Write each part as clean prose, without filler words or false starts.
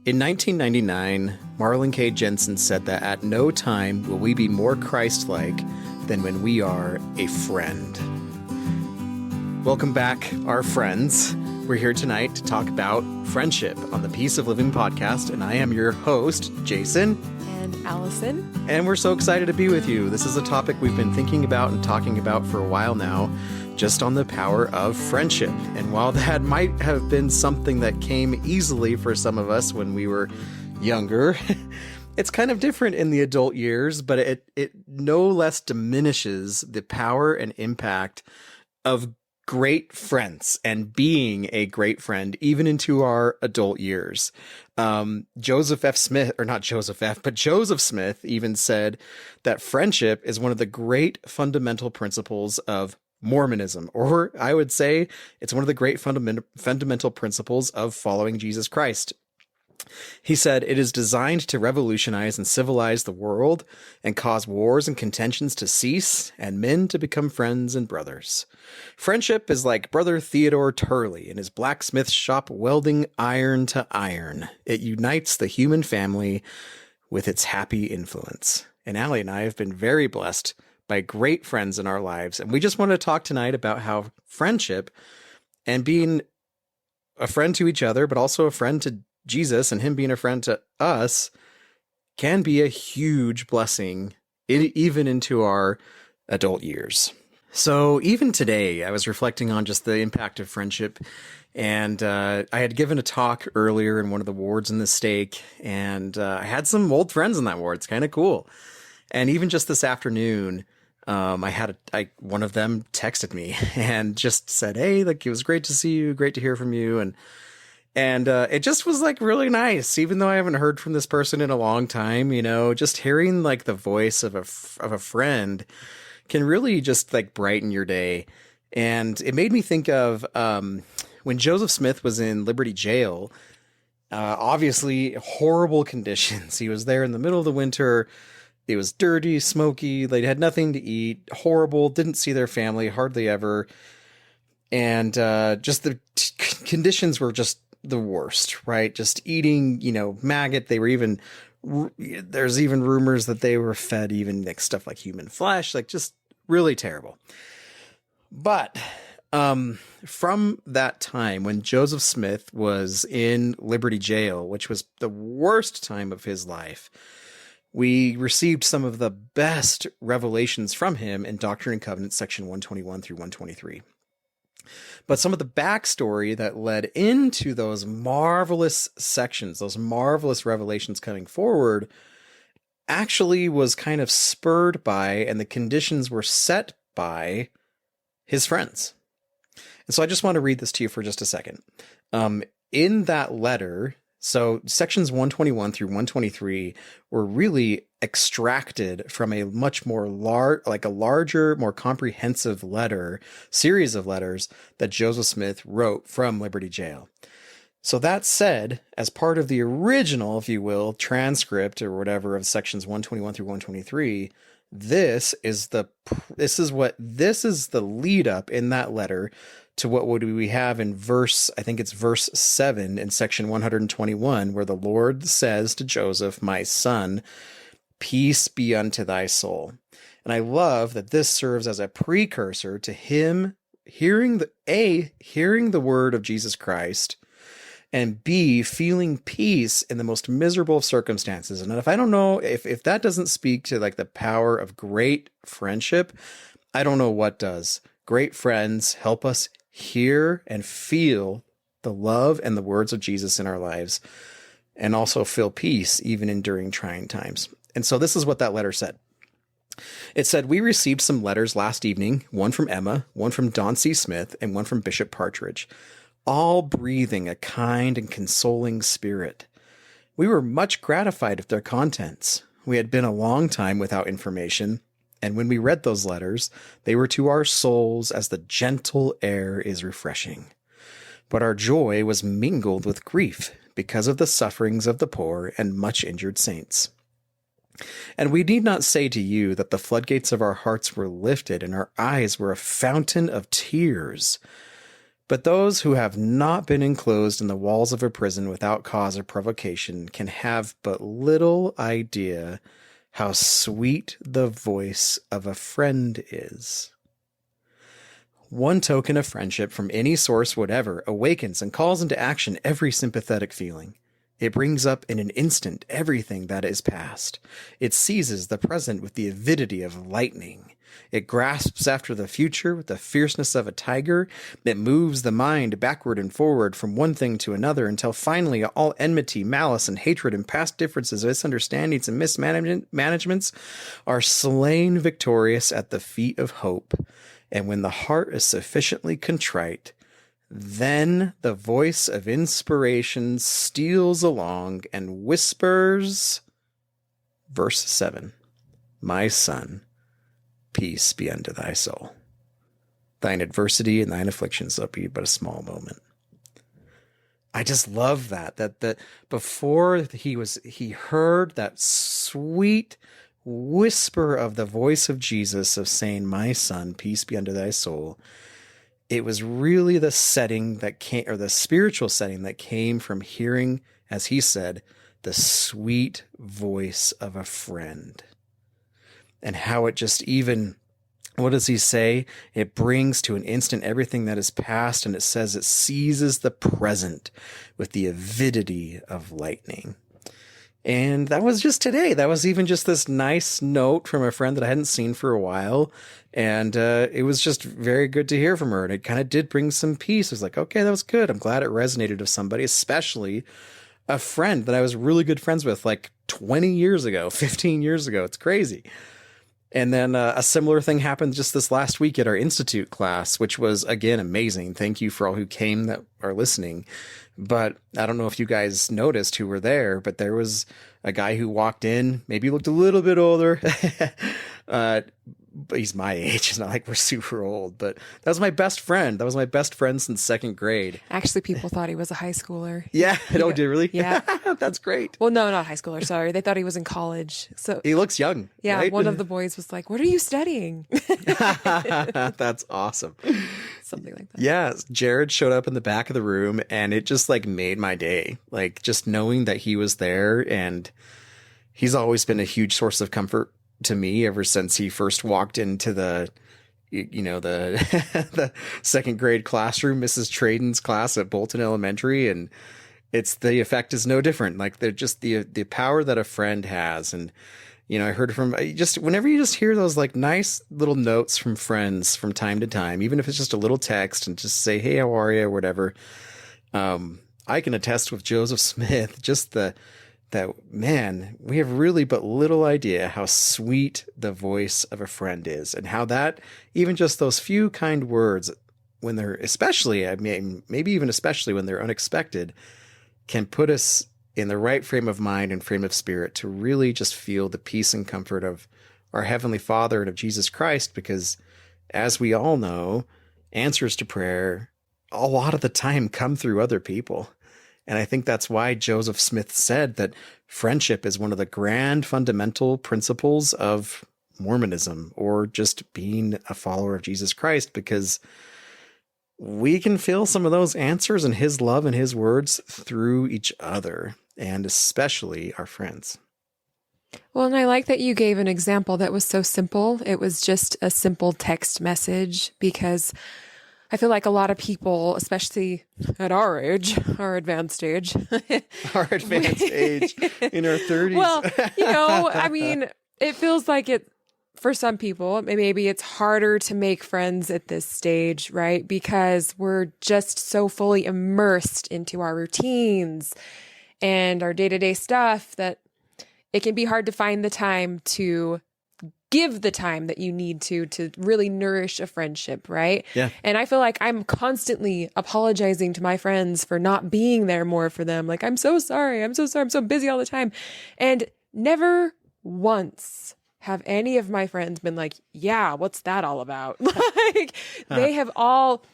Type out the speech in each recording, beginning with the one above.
In 1999, Marlin K. Jensen said that at no time will we be more Christ-like than when we are a friend. Welcome back, our friends. We're here tonight to talk about friendship on the Peace of Living podcast, and I am your host, Jason. And Allison. And we're so excited to be with you. This is a topic we've been thinking about and talking about for a while now, just on the power of friendship. And while that might have been something that came easily for some of us when we were younger, it's kind of different in the adult years, but it no less diminishes the power and impact of great friends and being a great friend, even into our adult years. Joseph Smith even said that friendship is one of the great fundamental principles of Mormonism, or I would say it's one of the great fundamental principles of following Jesus Christ. He said, it is designed to revolutionize and civilize the world and cause wars and contentions to cease and men to become friends and brothers. Friendship is like Brother Theodore Turley in his blacksmith shop welding iron to iron. It unites the human family with its happy influence. And Allie and I have been very blessed by great friends in our lives. And we just want to talk tonight about how friendship and being a friend to each other, but also a friend to Jesus and him being a friend to us can be a huge blessing even into our adult years. So even today, I was reflecting on just the impact of friendship, and I had given a talk earlier in one of the wards in the stake, and I had some old friends in that ward. It's kind of cool. And even just this afternoon, one of them texted me and just said, "Hey, like, it was great to see you, great to hear from you." And it just was like really nice, even though I haven't heard from this person in a long time, just hearing like the voice of a friend can really just like brighten your day. And it made me think of when Joseph Smith was in Liberty Jail, obviously horrible conditions. He was there in the middle of the winter. It was dirty, smoky. They had nothing to eat, horrible, didn't see their family hardly ever. And just the conditions were just the worst, right? Just eating, maggot. There's even rumors that they were fed even like stuff like human flesh, like just really terrible. But from that time when Joseph Smith was in Liberty Jail, which was the worst time of his life, we received some of the best revelations from him in Doctrine and Covenants, section 121 through 123. But some of the backstory that led into those marvelous sections, those marvelous revelations coming forward, actually was kind of spurred by, and the conditions were set by, his friends. And so I just want to read this to you for just a second. In that letter, so sections 121 through 123 were really extracted from a much more larger, more comprehensive series of letters that Joseph Smith wrote from Liberty Jail. So that said, as part of the original, if you will, transcript or whatever of sections 121 through 123, this is the lead up in that letter to what would we have in verse 7 in section 121, where the Lord says to Joseph, "My son, peace be unto thy soul." And I love that this serves as a precursor to him hearing the word of Jesus Christ, and B, feeling peace in the most miserable of circumstances. And if I don't know, if that doesn't speak to like the power of great friendship, I don't know what does. Great friends help us hear and feel the love and the words of Jesus in our lives, and also feel peace even during trying times. And so this is what that letter said. It said, "We received some letters last evening, one from Emma, one from Don C. Smith, and one from Bishop Partridge, all breathing a kind and consoling spirit. We were much gratified with their contents. We had been a long time without information, and when we read those letters, they were to our souls as the gentle air is refreshing. But our joy was mingled with grief because of the sufferings of the poor and much injured saints. And we need not say to you that the floodgates of our hearts were lifted and our eyes were a fountain of tears. But those who have not been enclosed in the walls of a prison without cause or provocation can have but little idea how sweet the voice of a friend is. One token of friendship from any source whatever awakens and calls into action every sympathetic feeling. It brings up in an instant everything that is past. It seizes the present with the avidity of lightning. It grasps after the future with the fierceness of a tiger. It moves the mind backward and forward from one thing to another until finally all enmity, malice, and hatred and past differences, misunderstandings, and mismanagements are slain victorious at the feet of hope. And when the heart is sufficiently contrite, then the voice of inspiration steals along and whispers, verse 7, "My son, peace be unto thy soul. Thine adversity and thine afflictions shall be but a small moment." I just love that before he heard that sweet whisper of the voice of Jesus of saying, "My son, peace be unto thy soul." It was really the setting that came, or the spiritual setting that came from hearing, as he said, the sweet voice of a friend. And how it just even, what does he say? It brings to an instant everything that is past, and it says it seizes the present with the avidity of lightning. And that was just today. That was even just this nice note from a friend that I hadn't seen for a while. And it was just very good to hear from her. And it kind of did bring some peace. I was like, okay, that was good. I'm glad it resonated with somebody, especially a friend that I was really good friends with like 20 years ago, 15 years ago. It's crazy. And then a similar thing happened just this last week at our Institute class, which was, again, amazing. Thank you for all who came that are listening. But I don't know if you guys noticed who were there, but there was a guy who walked in, maybe looked a little bit older. But he's my age. It's not like we're super old, but that was my best friend. That was my best friend since second grade. Actually, people thought he was a high schooler. Yeah. Oh, did really? Yeah. That's great. Well, no, not high schooler. Sorry. They thought he was in college. So he looks young. Yeah. Right? One of the boys was like, "What are you studying?" That's awesome. Something like that. Yeah. Jared showed up in the back of the room and it just like made my day. Like just knowing that he was there, and he's always been a huge source of comfort to me ever since he first walked into the the second grade classroom, Mrs. Traden's class at Bolton Elementary. And the effect is no different. Like they're just the power that a friend has. And, I heard from just whenever you just hear those like nice little notes from friends from time to time, even if it's just a little text and just say, "Hey, how are you?" or whatever. I can attest with Joseph Smith, just that, man, we have really but little idea how sweet the voice of a friend is, and how that, even just those few kind words, when they're especially, maybe even especially when they're unexpected, can put us in the right frame of mind and frame of spirit to really just feel the peace and comfort of our Heavenly Father and of Jesus Christ. Because as we all know, answers to prayer a lot of the time come through other people. And I think that's why Joseph Smith said that friendship is one of the grand fundamental principles of Mormonism, or just being a follower of Jesus Christ, because we can feel some of those answers and his love and his words through each other, and especially our friends. Well, and I like that you gave an example that was so simple. It was just a simple text message, because I feel like a lot of people, especially at our age, our advanced age, in our 30s. Well, I mean, it feels like it, for some people, maybe it's harder to make friends at this stage, right? Because we're just so fully immersed into our routines and our day-to-day stuff that it can be hard to find the time to give the time that you need to really nourish a friendship, right? Yeah. And I feel like I'm constantly apologizing to my friends for not being there more for them. Like, I'm so sorry. I'm so busy all the time. And never once have any of my friends been like, "Yeah, what's that all about?" Like, they have all,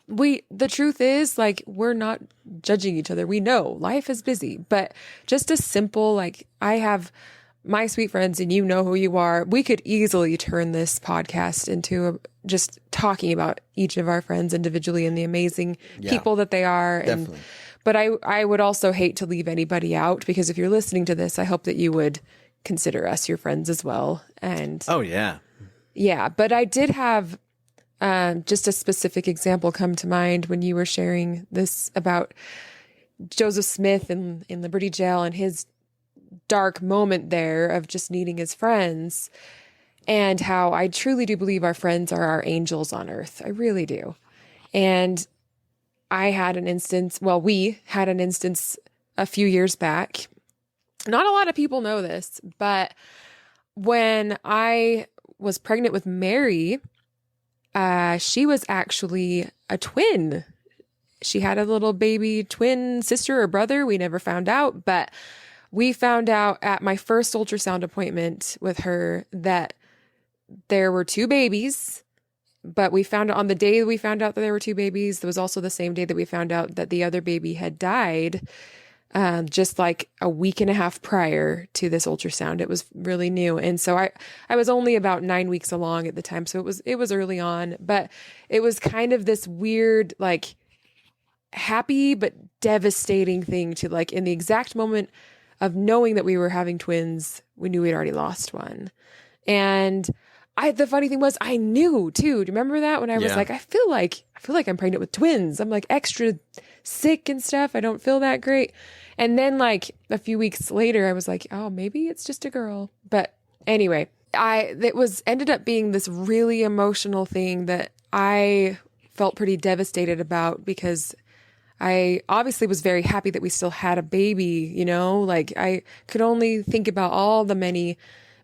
the truth is, like, we're not judging each other. We know life is busy, but just a simple, like, I have my sweet friends, and you know who you are, we could easily turn this podcast into just talking about each of our friends individually and the amazing people that they are. Definitely. But I would also hate to leave anybody out, because if you're listening to this, I hope that you would consider us your friends as well. And oh yeah. Yeah. But I did have just a specific example come to mind when you were sharing this about Joseph Smith in Liberty Jail and his dark moment there of just needing his friends, and how I truly do believe our friends are our angels on earth. I really do. And we had an instance a few years back. Not a lot of people know this, but when I was pregnant with Mary, she was actually a twin. She had a little baby twin sister or brother. We never found out, but we found out at my first ultrasound appointment with her that there were two babies, but we found out on the day we found out that there were two babies. That was also the same day that we found out that the other baby had died, just like a week and a half prior to this ultrasound. It was really new. And so I was only about 9 weeks along at the time. So it was early on, but it was kind of this weird, like, happy but devastating thing to, like, in the exact moment of knowing that we were having twins, we knew we'd already lost one. And the funny thing was, I knew too. Do you remember that when I was like, I feel like I'm pregnant with twins. I'm like extra sick and stuff. I don't feel that great. And then like a few weeks later, I was like, oh, maybe it's just a girl. But anyway, it ended up being this really emotional thing that I felt pretty devastated about, because I obviously was very happy that we still had a baby, you know, like I could only think about all the many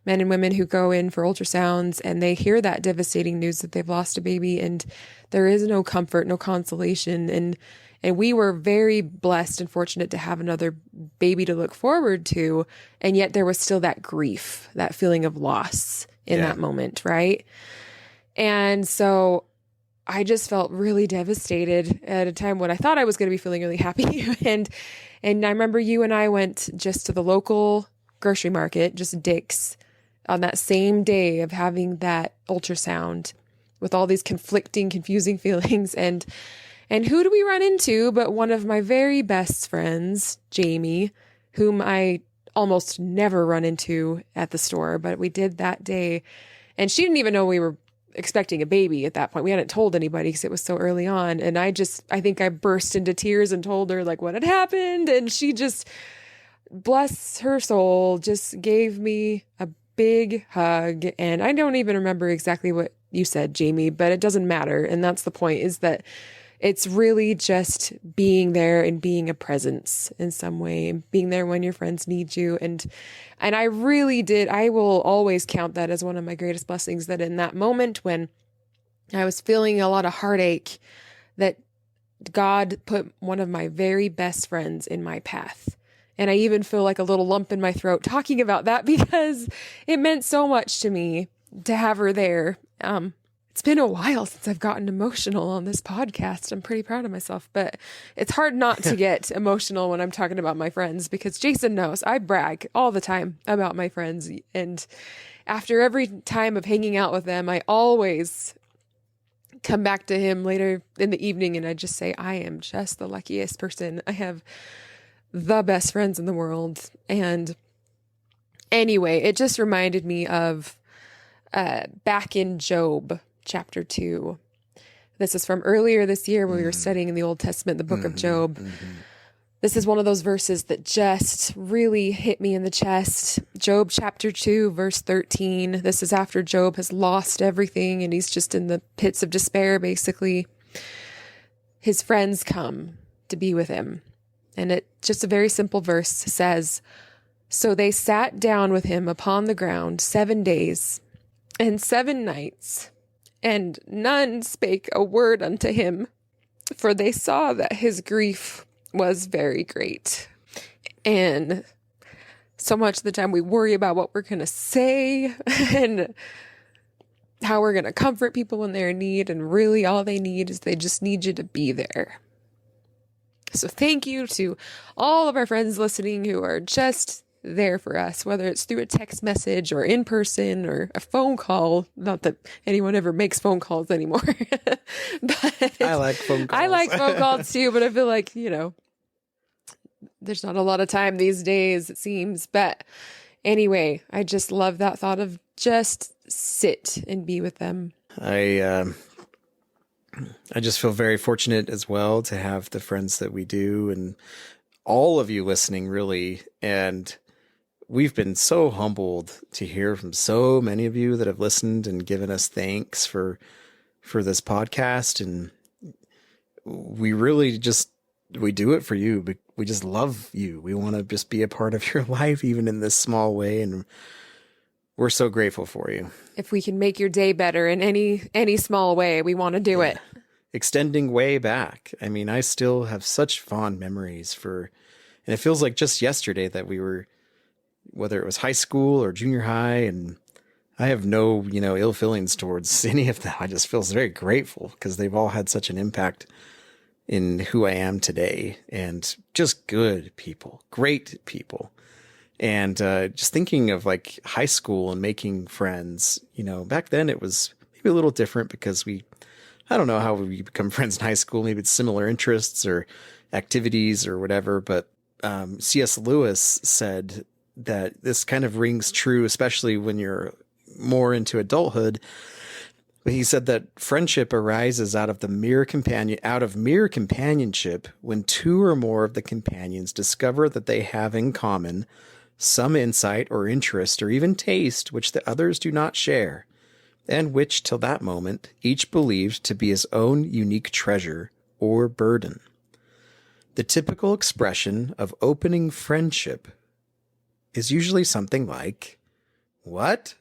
men and women who go in for ultrasounds and they hear that devastating news that they've lost a baby, and there is no comfort, no consolation. And we were very blessed and fortunate to have another baby to look forward to. And yet there was still that grief, that feeling of loss in that moment. Right. And so I just felt really devastated at a time when I thought I was going to be feeling really happy. and I remember you and I went just to the local grocery market, just Dick's, on that same day of having that ultrasound with all these conflicting, confusing feelings. And who do we run into but one of my very best friends, Jamie, whom I almost never run into at the store, but we did that day. And she didn't even know we were expecting a baby at that point. We hadn't told anybody because it was so early on. And I think I burst into tears and told her like what had happened. And she just, bless her soul, just gave me a big hug. And I don't even remember exactly what you said, Jamie, but it doesn't matter. And that's the point, is that it's really just being there and being a presence in some way, and being there when your friends need you. And I really did. I will always count that as one of my greatest blessings, that in that moment when I was feeling a lot of heartache, that God put one of my very best friends in my path. And I even feel like a little lump in my throat talking about that, because it meant so much to me to have her there. It's been a while since I've gotten emotional on this podcast. I'm pretty proud of myself, but it's hard not to get emotional when I'm talking about my friends, because Jason knows I brag all the time about my friends. And after every time of hanging out with them, I always come back to him later in the evening and I just say, I am just the luckiest person. I have the best friends in the world. And anyway, it just reminded me of back in Job chapter 2. This is from earlier this year when we were studying in the Old Testament, the book of Job. This is one of those verses that just really hit me in the chest. Job chapter 2, verse 13. This is after Job has lost everything and he's just in the pits of despair, basically. His friends come to be with him. And it just a very simple verse says, so they sat down with him upon the ground 7 days and 7 nights, and none spake a word unto him, for they saw that his grief was very great. And so much of the time we worry about what we're going to say and how we're going to comfort people when they're in need. And really all they need is they just need you to be there. So thank you to all of our friends listening who are just there for us, whether it's through a text message or in person or a phone call. Not that anyone ever makes phone calls anymore. But I like phone calls. I like phone calls too, but I feel like, there's not a lot of time these days, it seems. But anyway, I just love that thought of just sit and be with them. I just feel very fortunate as well to have the friends that we do, and all of you listening, really. And we've been so humbled to hear from so many of you that have listened and given us thanks for this podcast. And we really we do it for you. We just love you. We want to just be a part of your life, even in this small way. And we're so grateful for you. If we can make your day better in any small way, we want to do it. Extending way back. I mean, I still have such fond memories and it feels like just yesterday that we were, whether it was high school or junior high, and I have no, ill feelings towards any of them. I just feel very grateful because they've all had such an impact in who I am today, and just good people, great people. And just thinking of like high school and making friends, back then it was maybe a little different because I don't know how we become friends in high school. Maybe it's similar interests or activities or whatever. But C.S. Lewis said that this kind of rings true, especially when you're more into adulthood. But he said that friendship arises out of mere companionship when two or more of the companions discover that they have in common some insight or interest or even taste which the others do not share, and which, till that moment, each believed to be his own unique treasure or burden. The typical expression of opening friendship is usually something like, "What?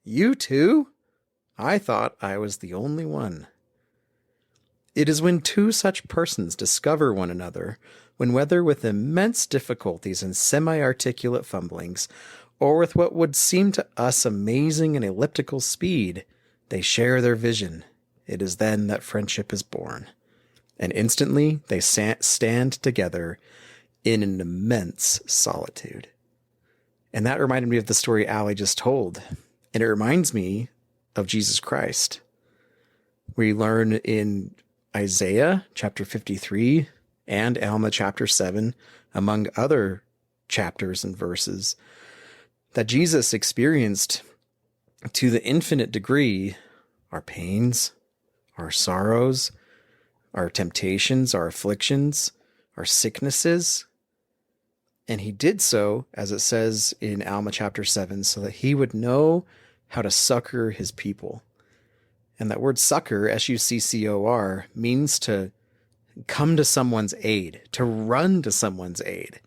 You too? I thought I was the only one." It is when two such persons discover one another, when whether with immense difficulties and semi-articulate fumblings, or with what would seem to us amazing and elliptical speed, they share their vision, it is then that friendship is born. And instantly they stand together in an immense solitude. And that reminded me of the story Allie just told. And it reminds me of Jesus Christ. We learn in Isaiah chapter 53 and Alma chapter 7, among other chapters and verses, that Jesus experienced to the infinite degree our pains, our sorrows, our temptations, our afflictions, our sicknesses. And he did so, as it says in Alma chapter 7, so that he would know how to succor his people. And that word succor, S-U-C-C-O-R, means to come to someone's aid, to run to someone's aid.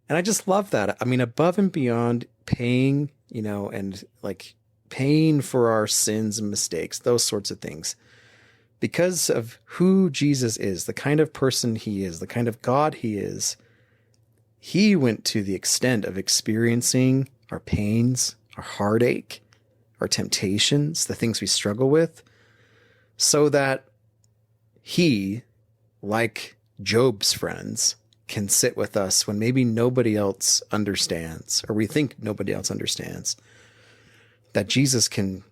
And I just love that. I mean, above and beyond paying, and like paying for our sins and mistakes, those sorts of things. Because of who Jesus is, the kind of person he is, the kind of God he is, he went to the extent of experiencing our pains, our heartache, our temptations, the things we struggle with, so that he, like Job's friends, can sit with us when maybe nobody else understands, or we think nobody else understands. That Jesus can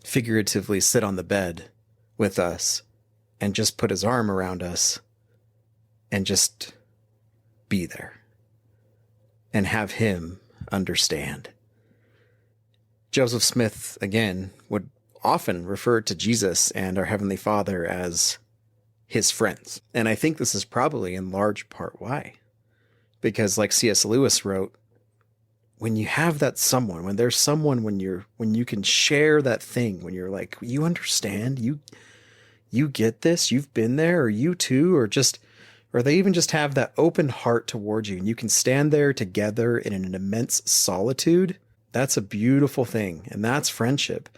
figuratively sit on the bed with us and just put his arm around us and just be there and have him understand. Joseph Smith, again, would often refer to Jesus and our Heavenly Father as his friends. And I think this is probably in large part why. Because like C.S. Lewis wrote, when you have that someone, when there's someone, when you can share that thing, when you're like, you understand, you get this, you've been there, or you too, or they even just have that open heart towards you, and you can stand there together in an immense solitude. That's a beautiful thing, and that's friendship.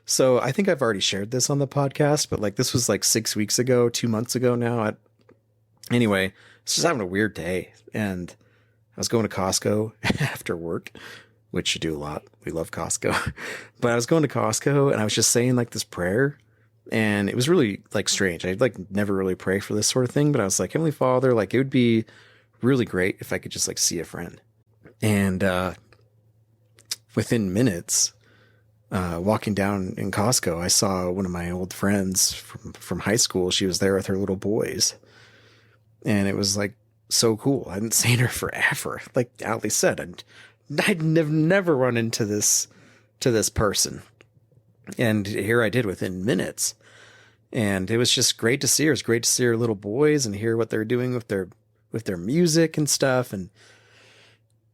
So I think I've already shared this on the podcast, but like this was like 6 weeks ago, 2 months ago now. Anyway, I was just having a weird day, and I was going to Costco after work, which you do a lot. We love Costco. But I was going to Costco, and I was just saying like this prayer, and it was really like strange. I'd like never really pray for this sort of thing, but I was like, Heavenly Father, like it would be really great if I could just like see a friend. And within minutes, walking down in Costco, I saw one of my old friends from high school. She was there with her little boys. And it was like so cool. I hadn't seen her forever. Like Ali said, I'd never run into this person. And here I did within minutes. And it was just great to see her. It was great to see her little boys and hear what they're doing with their music and stuff. And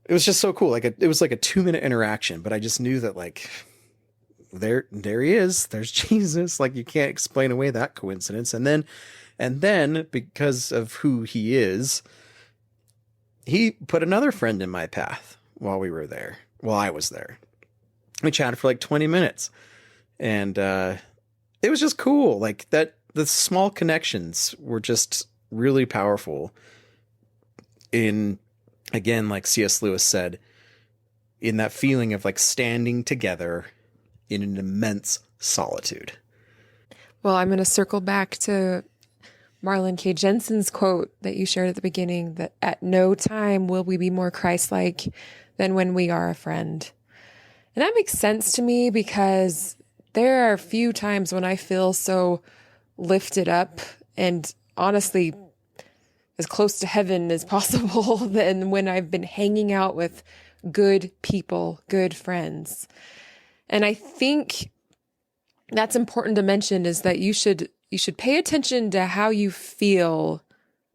it was just so cool. Like it was like a 2-minute interaction, but I just knew that like there he is. There's Jesus. Like you can't explain away that coincidence. And then because of who he is, he put another friend in my path while I was there. We chatted for like 20 minutes. And it was just cool. Like that, the small connections were just really powerful in, again, like C.S. Lewis said, in that feeling of like standing together in an immense solitude. Well, I'm going to circle back to Marlin K. Jensen's quote that you shared at the beginning, that at no time will we be more Christlike than when we are a friend. And that makes sense to me because there are a few times when I feel so lifted up and honestly as close to heaven as possible than when I've been hanging out with good people, good friends. And I think that's important to mention, is that you should pay attention to how you feel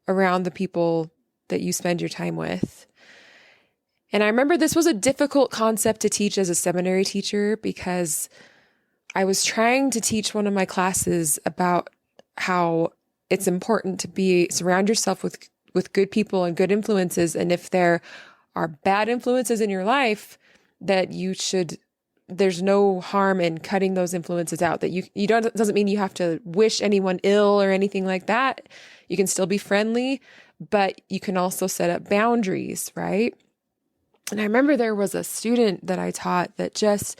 around the people that you spend your time with. And I remember this was a difficult concept to teach as a seminary teacher, because I was trying to teach one of my classes about how it's important to surround yourself with good people and good influences. And if there are bad influences in your life, that there's no harm in cutting those influences out. That doesn't mean you have to wish anyone ill or anything like that. You can still be friendly, but you can also set up boundaries, right? And I remember there was a student that I taught that just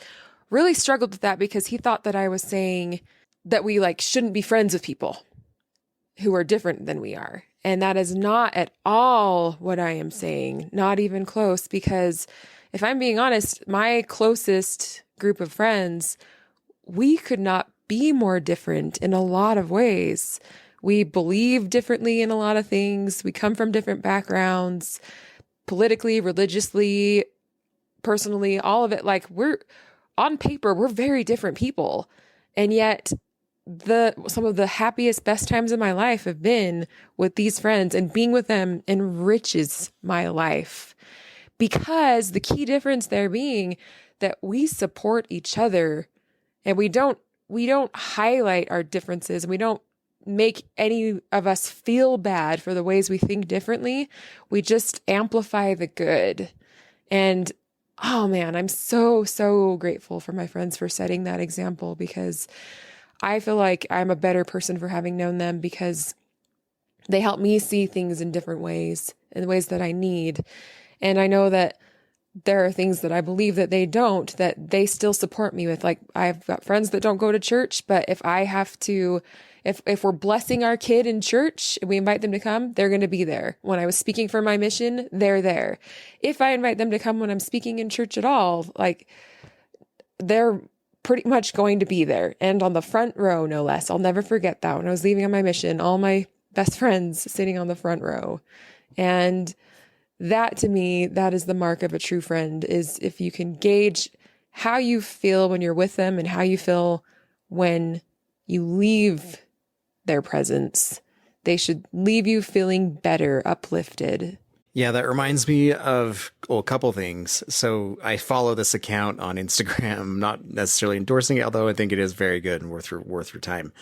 really struggled with that, because he thought that I was saying that we shouldn't be friends with people who are different than we are. And that is not at all what I am saying, not even close, because if I'm being honest, my closest group of friends, we could not be more different in a lot of ways. We believe differently in a lot of things. We come from different backgrounds, politically, religiously, personally, all of it. On paper, we're very different people. And yet some of the happiest, best times of my life have been with these friends, and being with them enriches my life. Because the key difference there being that we support each other, and we don't highlight our differences, and we don't make any of us feel bad for the ways we think differently. We just amplify the good. And oh man, I'm so, so grateful for my friends for setting that example, because I feel like I'm a better person for having known them, because they help me see things in different ways, in ways that I need. And I know that there are things that I believe that they don't, that they still support me with. Like, I've got friends that don't go to church, but if I have to, if we're blessing our kid in church and we invite them to come, they're going to be there. When I was speaking for my mission, they're there. If I invite them to come when I'm speaking in church at all, they're pretty much going to be there, and on the front row, no less. I'll never forget that. When I was leaving on my mission, all my best friends sitting on the front row. And that, to me, that is the mark of a true friend, is if you can gauge how you feel when you're with them and how you feel when you leave their presence. They should leave you feeling better, uplifted. Yeah, that reminds me of a couple things. So I follow this account on Instagram, not necessarily endorsing it, although I think it is very good and worth your time.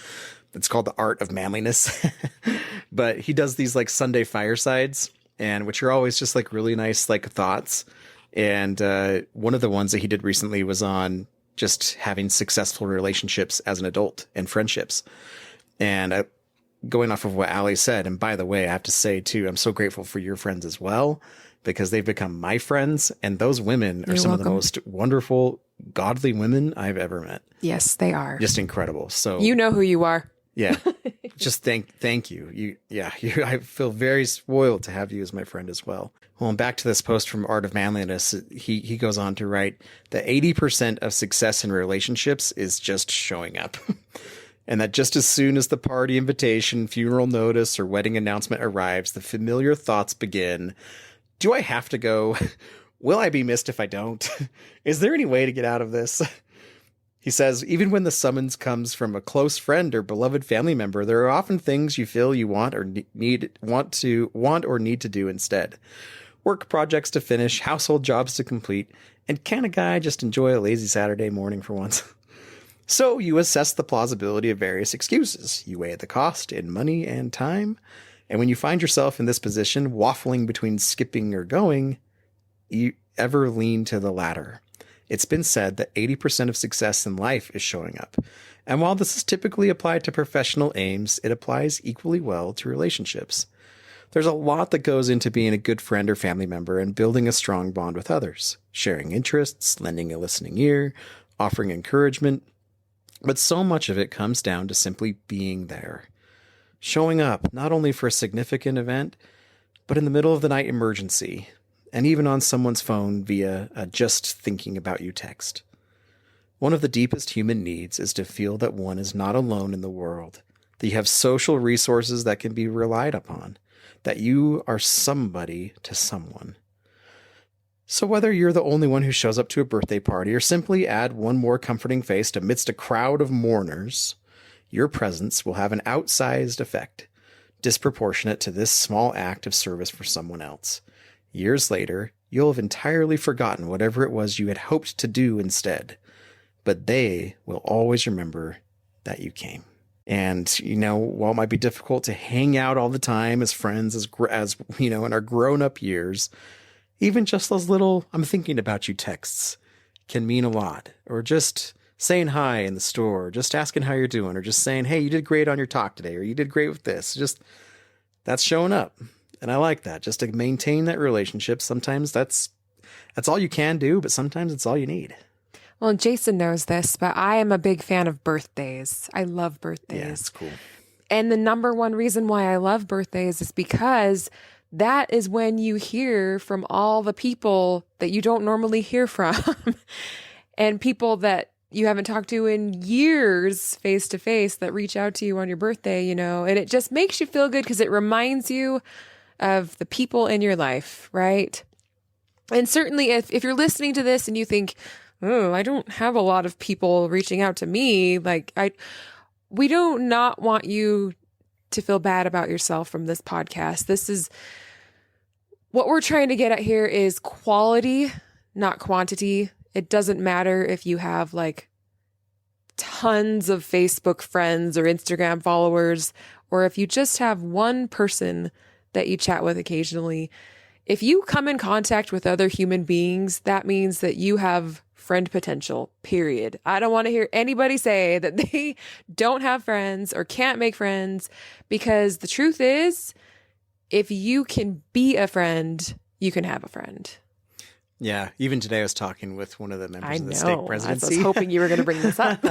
It's called The Art of Manliness. But he does these Sunday firesides, and which are always just really nice thoughts. And one of the ones that he did recently was on just having successful relationships as an adult and friendships. And going off of what Ali said, and by the way, I have to say too, I'm so grateful for your friends as well, because they've become my friends, and those women are some of the most wonderful, godly women I've ever met. Yes, they are. Just incredible. So you know who you are. Yeah. Just thank you. I feel very spoiled to have you as my friend as well. Well, and back to this post from Art of Manliness, he goes on to write that 80% of success in relationships is just showing up. And that just as soon as the party invitation, funeral notice, or wedding announcement arrives, the familiar thoughts begin. Do I have to go? Will I be missed if I don't? Is there any way to get out of this? He says, even when the summons comes from a close friend or beloved family member, there are often things you feel you want or need to do instead. Work projects to finish, household jobs to complete, and can a guy just enjoy a lazy Saturday morning for once? So you assess the plausibility of various excuses. You weigh the cost in money and time. And when you find yourself in this position, waffling between skipping or going, you ever lean to the latter. It's been said that 80% of success in life is showing up. And while this is typically applied to professional aims, it applies equally well to relationships. There's a lot that goes into being a good friend or family member and building a strong bond with others. Sharing interests, lending a listening ear, offering encouragement. But so much of it comes down to simply being there. Showing up, not only for a significant event, but in the middle of the night emergency, and even on someone's phone via a just thinking about you text. One of the deepest human needs is to feel that one is not alone in the world, that you have social resources that can be relied upon, that you are somebody to someone. So whether you're the only one who shows up to a birthday party or simply add one more comforting face amidst a crowd of mourners, your presence will have an outsized effect, disproportionate to this small act of service for someone else. Years later, you'll have entirely forgotten whatever it was you had hoped to do instead, but they will always remember that you came. And, while it might be difficult to hang out all the time as friends, as in our grown-up years, even just those little "I'm thinking about you" texts can mean a lot. Or just saying hi in the store, or just asking how you're doing, or just saying, hey, you did great on your talk today, or you did great with this. Just, that's showing up. And I like that. Just to maintain that relationship, sometimes that's all you can do, but sometimes it's all you need. Well, Jason knows this, but I am a big fan of birthdays. I love birthdays. Yeah, it's cool. And the number one reason why I love birthdays is because that is when you hear from all the people that you don't normally hear from and people that you haven't talked to in years face to face that reach out to you on your birthday, and it just makes you feel good because it reminds you of the people in your life, right? And certainly if you're listening to this and you think, oh, I don't have a lot of people reaching out to me, we do not want you to feel bad about yourself from this podcast. This is what we're trying to get at here is quality, not quantity. It doesn't matter if you have tons of Facebook friends or Instagram followers, or if you just have one person that you chat with occasionally. If you come in contact with other human beings, that means that you have friend potential, period. I don't want to hear anybody say that they don't have friends or can't make friends, because the truth is, if you can be a friend, you can have a friend. Yeah. Even today I was talking with one of the members of the state presidency. I was hoping you were going to bring this up.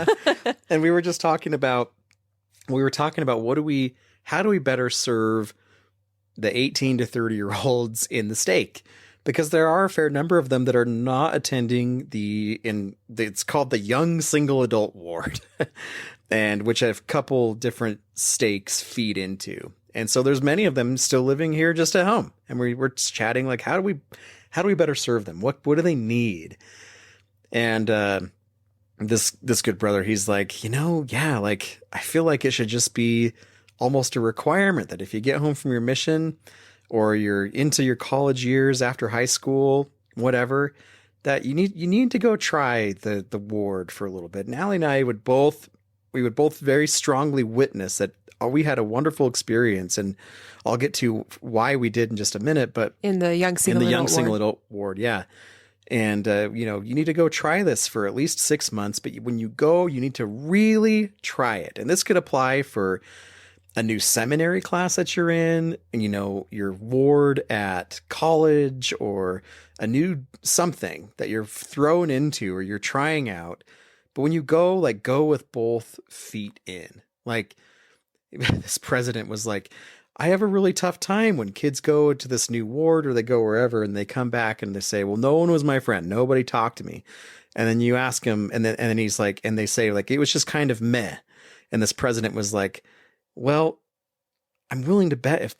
And we were just talking about how do we better serve the 18 to 30-year-olds in the stake? Because there are a fair number of them that are not attending it's called the Young Single Adult Ward, and which a couple different stakes feed into. And so there's many of them still living here just at home. And we're just chatting how do we better serve them? What do they need? And this good brother, he's like, I feel like it should just be almost a requirement that if you get home from your mission or you're into your college years after high school, whatever, that you need to go try the ward for a little bit. And Allie and I would both very strongly witness that we had a wonderful experience, and I'll get to why we did in just a minute, but in the Young Single Adult Ward. Yeah. And, you need to go try this for at least 6 months, but when you go, you need to really try it. And this could apply for a new seminary class that you're in, and, your ward at college, or a new something that you're thrown into or you're trying out. But when you go, go with both feet in. this president was like, I have a really tough time when kids go to this new ward or they go wherever and they come back and they say, well, no one was my friend. Nobody talked to me. And then you ask him and then he's like, and they say like, it was just kind of meh. And this president was like, well, I'm willing to bet if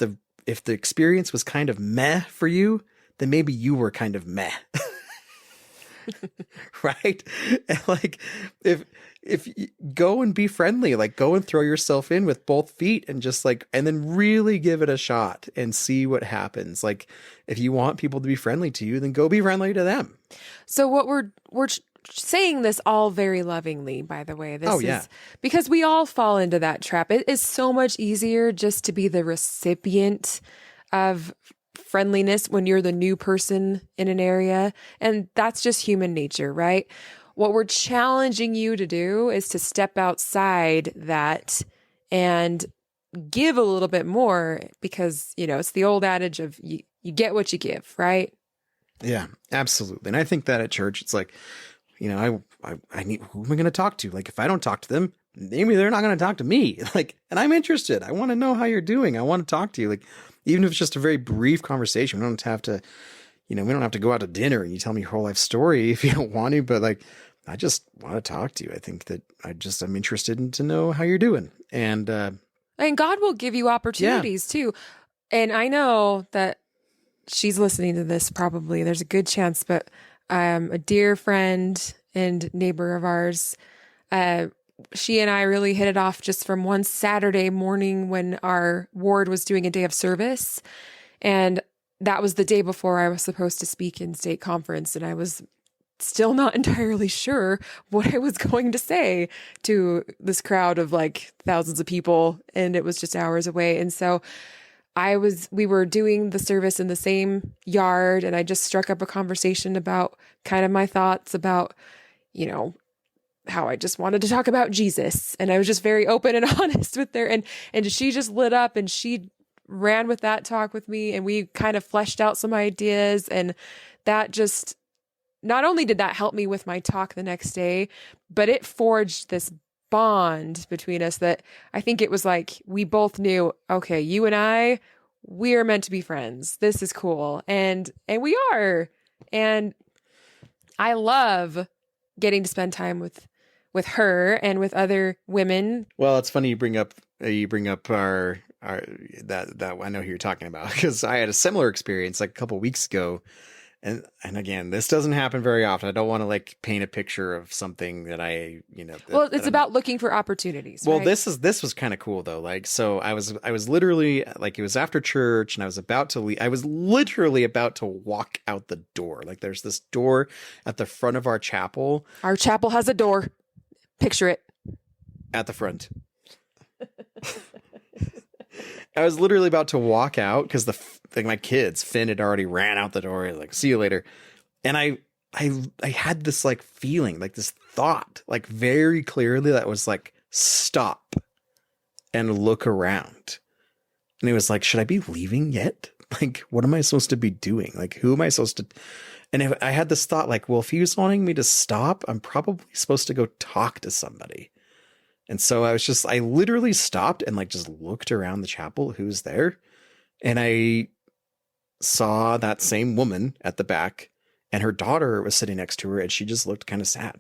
the experience was kind of meh for you, then maybe you were kind of meh. Right? And like, if you go and be friendly, like go and throw yourself in with both feet and just like, and then really give it a shot and see what happens. Like if you want people to be friendly to you, then go be friendly to them. So what we're saying this all very lovingly, by the way. This is because we all fall into that trap. It is so much easier just to be the recipient of friendliness when you're the new person in an area. And that's just human nature, right? What we're challenging you to do is to step outside that and give a little bit more because, you know, it's the old adage of you get what you give, right? Yeah, absolutely. And I think that at church, it's like, you know, I need, who am I going to talk to? Like, if I don't talk to them, maybe they're not going to talk to me. Like, and I'm interested. I want to know how you're doing. I want to talk to you. Like, even if it's just a very brief conversation, we don't have to, you know, we don't have to go out to dinner and you tell me your whole life story if you don't want to, but like, I just want to talk to you. I think that I'm interested in to know how you're doing. And God will give you opportunities too. And I know that she's listening to this probably. There's a good chance, but a dear friend and neighbor of ours, she and I really hit it off just from one Saturday morning when our ward was doing a day of service. And that was the day before I was supposed to speak in state conference. And I was still not entirely sure what I was going to say to this crowd of like thousands of people. And it was just hours away. And so we were doing the service in the same yard, and I just struck up a conversation about kind of my thoughts about, you know, how I just wanted to talk about Jesus. And I was just very open and honest with her. And she just lit up and she ran with that talk with me, and we kind of fleshed out some ideas. And that just, not only did that help me with my talk the next day, but it forged this bond between us that I think it was like we both knew, okay, you and we are meant to be friends. This is cool. And we are. And I love getting to spend time with her and with other women. Well, it's funny you bring up our that I know who you're talking about, because I had a similar experience like a couple of weeks ago. And again, this doesn't happen very often. I don't want to like paint a picture of something that I, you know. Well, it's about looking for opportunities. Well, right? this was kind of cool though. Like, so I was literally like, it was after church and I was about to leave. I was literally about to walk out the door. Like, there's this door at the front of our chapel. Our chapel has a door. Picture it. At the front. I was literally about to walk out because my kids, Finn had already ran out the door. Like, see you later. And I had this like feeling, like this thought, like very clearly that was like, stop and look around. And it was like, should I be leaving yet? Like, what am I supposed to be doing? Like, who am I supposed to? And if I had this thought, like, well, if he was wanting me to stop, I'm probably supposed to go talk to somebody. And so I literally stopped and like just looked around the chapel, who's there. And I saw that same woman at the back, and her daughter was sitting next to her, and she just looked kind of sad.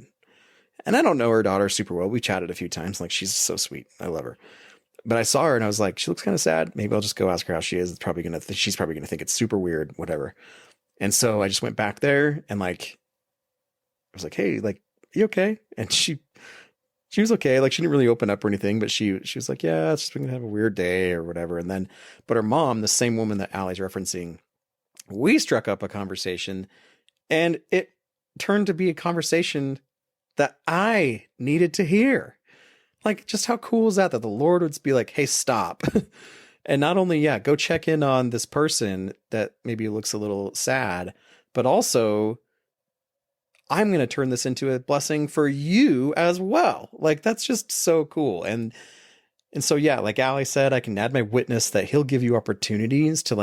And I don't know her daughter super well. We chatted a few times. Like, she's so sweet. I love her. But I saw her and I was like, she looks kind of sad. Maybe I'll just go ask her how she is. She's probably going to think it's super weird, whatever. And so I just went back there and like, I was like, hey, like, you okay? And she was okay. Like, she didn't really open up or anything, but she was like, yeah, it's just going to have a weird day or whatever. And then, but her mom, the same woman that Allie's referencing, we struck up a conversation, and it turned to be a conversation that I needed to hear. Like, just how cool is that the Lord would be like, hey, stop. And not only, go check in on this person that maybe looks a little sad, but also I'm going to turn this into a blessing for you as well. Like, that's just so cool. And so, like Allie said, I can add my witness that he'll give you opportunities to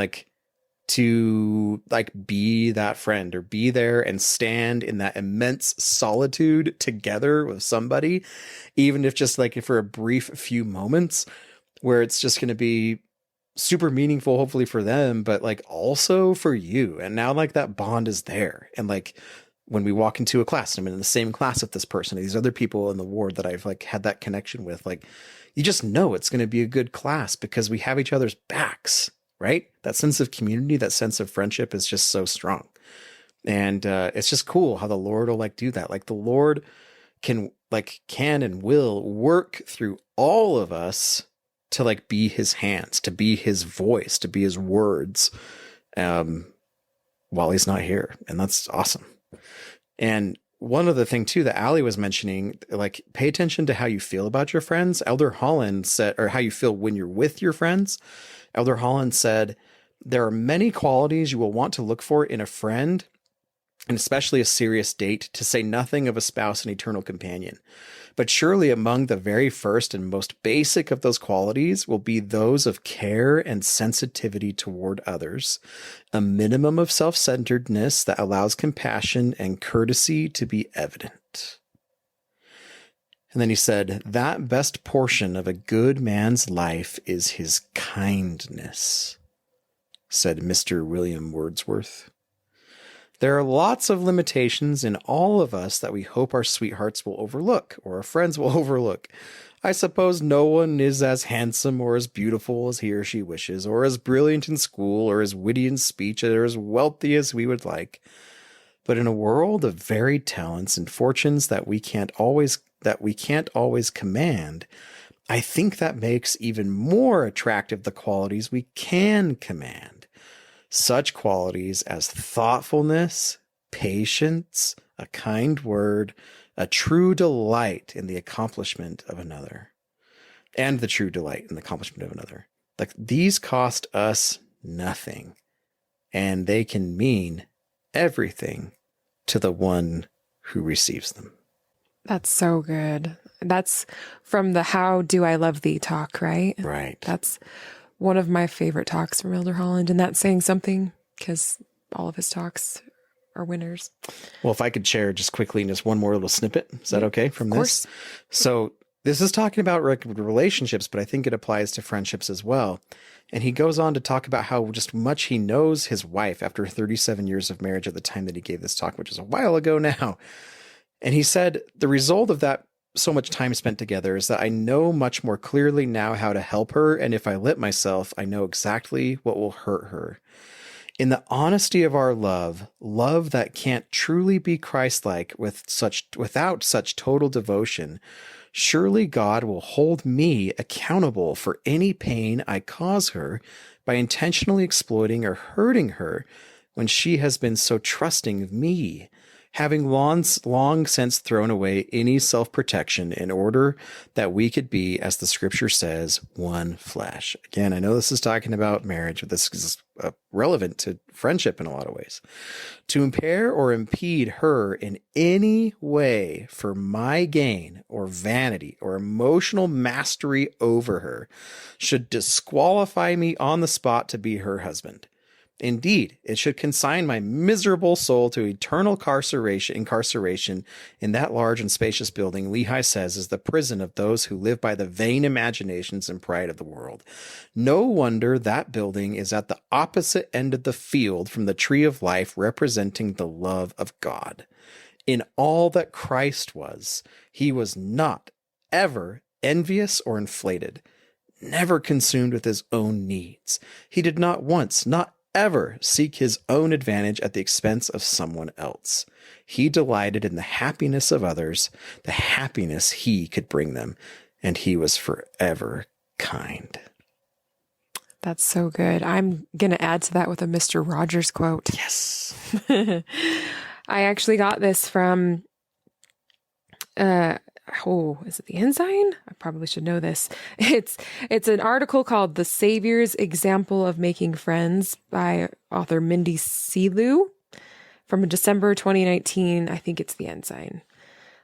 be that friend or be there and stand in that immense solitude together with somebody, even if just like for a brief few moments. where it's just going to be super meaningful, hopefully for them, but like also for you. And now like that bond is there. And like when we walk into a class, I'm in the same class with this person, these other people in the ward that I've like had that connection with, like you just know it's going to be a good class because we have each other's backs, right? That sense of community, that sense of friendship is just so strong. And it's just cool how the Lord will like do that. Like the Lord can and will work through all of us to like be his hands, to be his voice, to be his words, while he's not here. And that's awesome. And one other thing too, that Allie was mentioning, like pay attention to how you feel about your friends. Elder Holland said, or how you feel when you're with your friends. Elder Holland said, there are many qualities you will want to look for in a friend, and especially a serious date, to say nothing of a spouse and eternal companion. But surely among the very first and most basic of those qualities will be those of care and sensitivity toward others, a minimum of self-centeredness that allows compassion and courtesy to be evident. And then he said, that best portion of a good man's life is his kindness, said Mr. William Wordsworth. There are lots of limitations in all of us that we hope our sweethearts will overlook, or our friends will overlook. I suppose no one is as handsome or as beautiful as he or she wishes, or as brilliant in school, or as witty in speech, or as wealthy as we would like. But in a world of varied talents and fortunes that we can't always command, I think that makes even more attractive the qualities we can command. Such qualities as thoughtfulness, patience, a kind word, a true delight in the accomplishment of another, and the true delight in the accomplishment of another. Like these cost us nothing, and they can mean everything to the one who receives them. That's so good. That's from the How Do I Love Thee talk, right? Right. That's one of my favorite talks from Elder Holland, and that's saying something because all of his talks are winners. Well, if I could share just quickly, just one more little snippet, is that okay from this? Of course. So this is talking about relationships, but I think it applies to friendships as well. And he goes on to talk about how just much he knows his wife after 37 years of marriage at the time that he gave this talk, which is a while ago now. And he said, the result of that so much time spent together is that I know much more clearly now how to help her. And if I let myself, I know exactly what will hurt her. In the honesty of our love that can't truly be Christlike without such total devotion, surely God will hold me accountable for any pain I cause her by intentionally exploiting or hurting her when she has been so trusting of me, having long since thrown away any self-protection in order that we could be, as the scripture says, one flesh. Again, I know this is talking about marriage, but this is relevant to friendship in a lot of ways. To impair or impede her in any way for my gain or vanity or emotional mastery over her should disqualify me on the spot to be her husband. Indeed, it should consign my miserable soul to eternal incarceration in that large and spacious building Lehi says is the prison of those who live by the vain imaginations and pride of the world. No wonder that building is at the opposite end of the field from the tree of life representing the love of God. In all that Christ was, he was not ever envious or inflated, never consumed with his own needs. He did not once, not ever seek his own advantage at the expense of someone else. He delighted in the happiness of others, the happiness he could bring them, and he was forever kind. That's so good. I'm going to add to that with a Mr. Rogers quote. Yes. I actually got this from, is it the Ensign? I probably should know this. It's an article called The Savior's Example of Making Friends by author Mindy Seeloo from December 2019. I think it's the Ensign.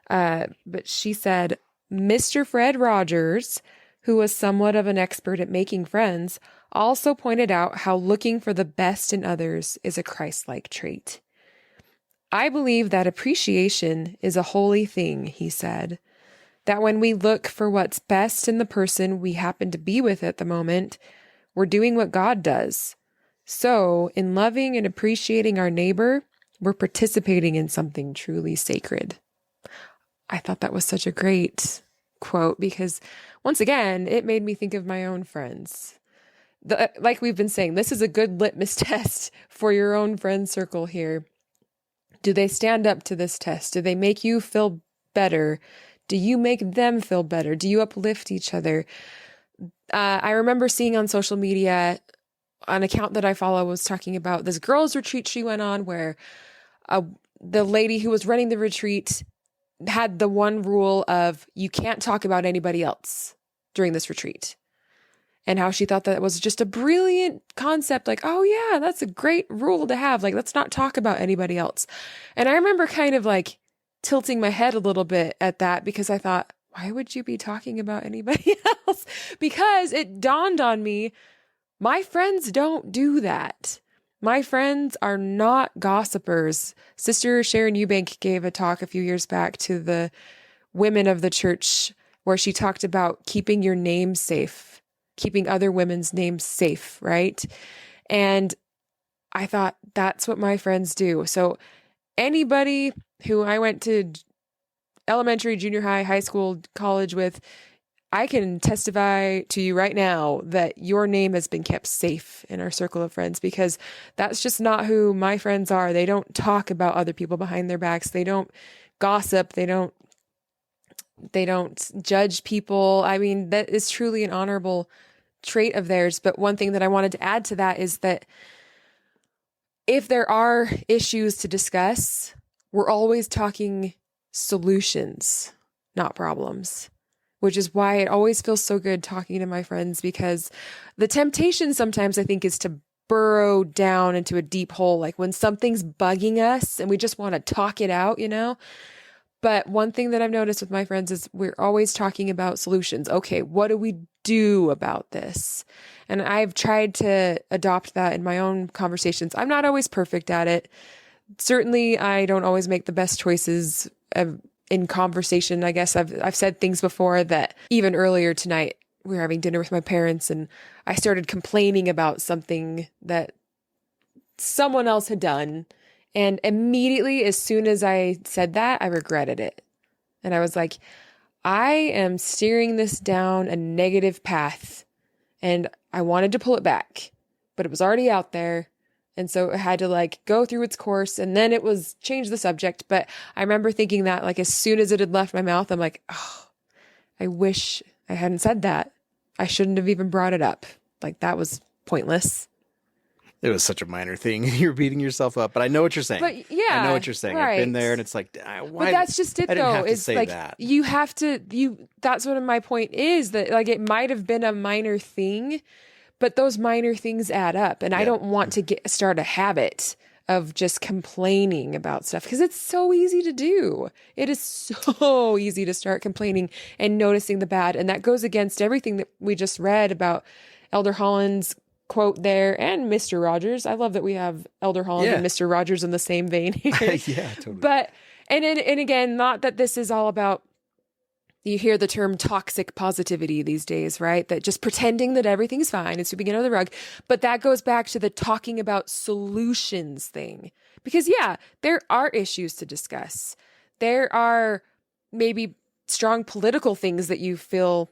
But she said, Mr. Fred Rogers, who was somewhat of an expert at making friends, also pointed out how looking for the best in others is a Christ-like trait. I believe that appreciation is a holy thing, he said. that when we look for what's best in the person we happen to be with at the moment, we're doing what God does. So, in loving and appreciating our neighbor, we're participating in something truly sacred. I thought that was such a great quote because, once again, it made me think of my own friends. Like we've been saying, this is a good litmus test for your own friend circle here. Do they stand up to this test? Do they make you feel better? Do you make them feel better? Do you uplift each other? I remember seeing on social media, an account that I follow was talking about this girls' retreat she went on where the lady who was running the retreat had the one rule of you can't talk about anybody else during this retreat. And how she thought that was just a brilliant concept. Like, oh yeah, that's a great rule to have. Like, let's not talk about anybody else. And I remember kind of like tilting my head a little bit at that because I thought, why would you be talking about anybody else? Because it dawned on me, my friends don't do that. My friends are not gossipers. Sister Sharon Eubank gave a talk a few years back to the women of the church where she talked about keeping your name safe, keeping other women's names safe, right? And I thought that's what my friends do. So anybody who I went to elementary, junior high, high school, college with, I can testify to you right now that your name has been kept safe in our circle of friends because that's just not who my friends are. They don't talk about other people behind their backs. They don't gossip. They don't judge people. I mean, that is truly an honorable trait of theirs. But one thing that I wanted to add to that is that if there are issues to discuss, we're always talking solutions, not problems. Which is why it always feels so good talking to my friends because the temptation sometimes I think is to burrow down into a deep hole. Like when something's bugging us and we just want to talk it out, you know? But one thing that I've noticed with my friends is we're always talking about solutions. Okay, what do we do about this? And I've tried to adopt that in my own conversations. I'm not always perfect at it. Certainly, I don't always make the best choices in conversation. I guess I've said things before that even earlier tonight, we were having dinner with my parents and I started complaining about something that someone else had done. And immediately, as soon as I said that, I regretted it. And I was like, I am steering this down a negative path and I wanted to pull it back, but it was already out there. And so it had to like go through its course and then it was change the subject. But I remember thinking that like as soon as it had left my mouth, I'm like, oh, I wish I hadn't said that. I shouldn't have even brought it up. Like that was pointless. It was such a minor thing. You're beating yourself up, but I know what you're saying. But yeah, I know what you're saying. right. I've been there and it's like, why? But that's just it I didn't though. have to It's say like that. you have to, that's what my point is that like it might have been a minor thing, but those minor things add up. And I don't want to start a habit of just complaining about stuff because it's so easy to do. It is so easy to start complaining and noticing the bad. And that goes against everything that we just read about Elder Holland's quote there and Mr. Rogers. I love that we have Elder Holland and Mr. Rogers in the same vein here. Yeah, totally. But, and again, not that this is all about, you hear the term toxic positivity these days, right? That just pretending that everything's fine and sweeping it under the rug. But that goes back to the talking about solutions thing. Because yeah, there are issues to discuss. There are maybe strong political things that you feel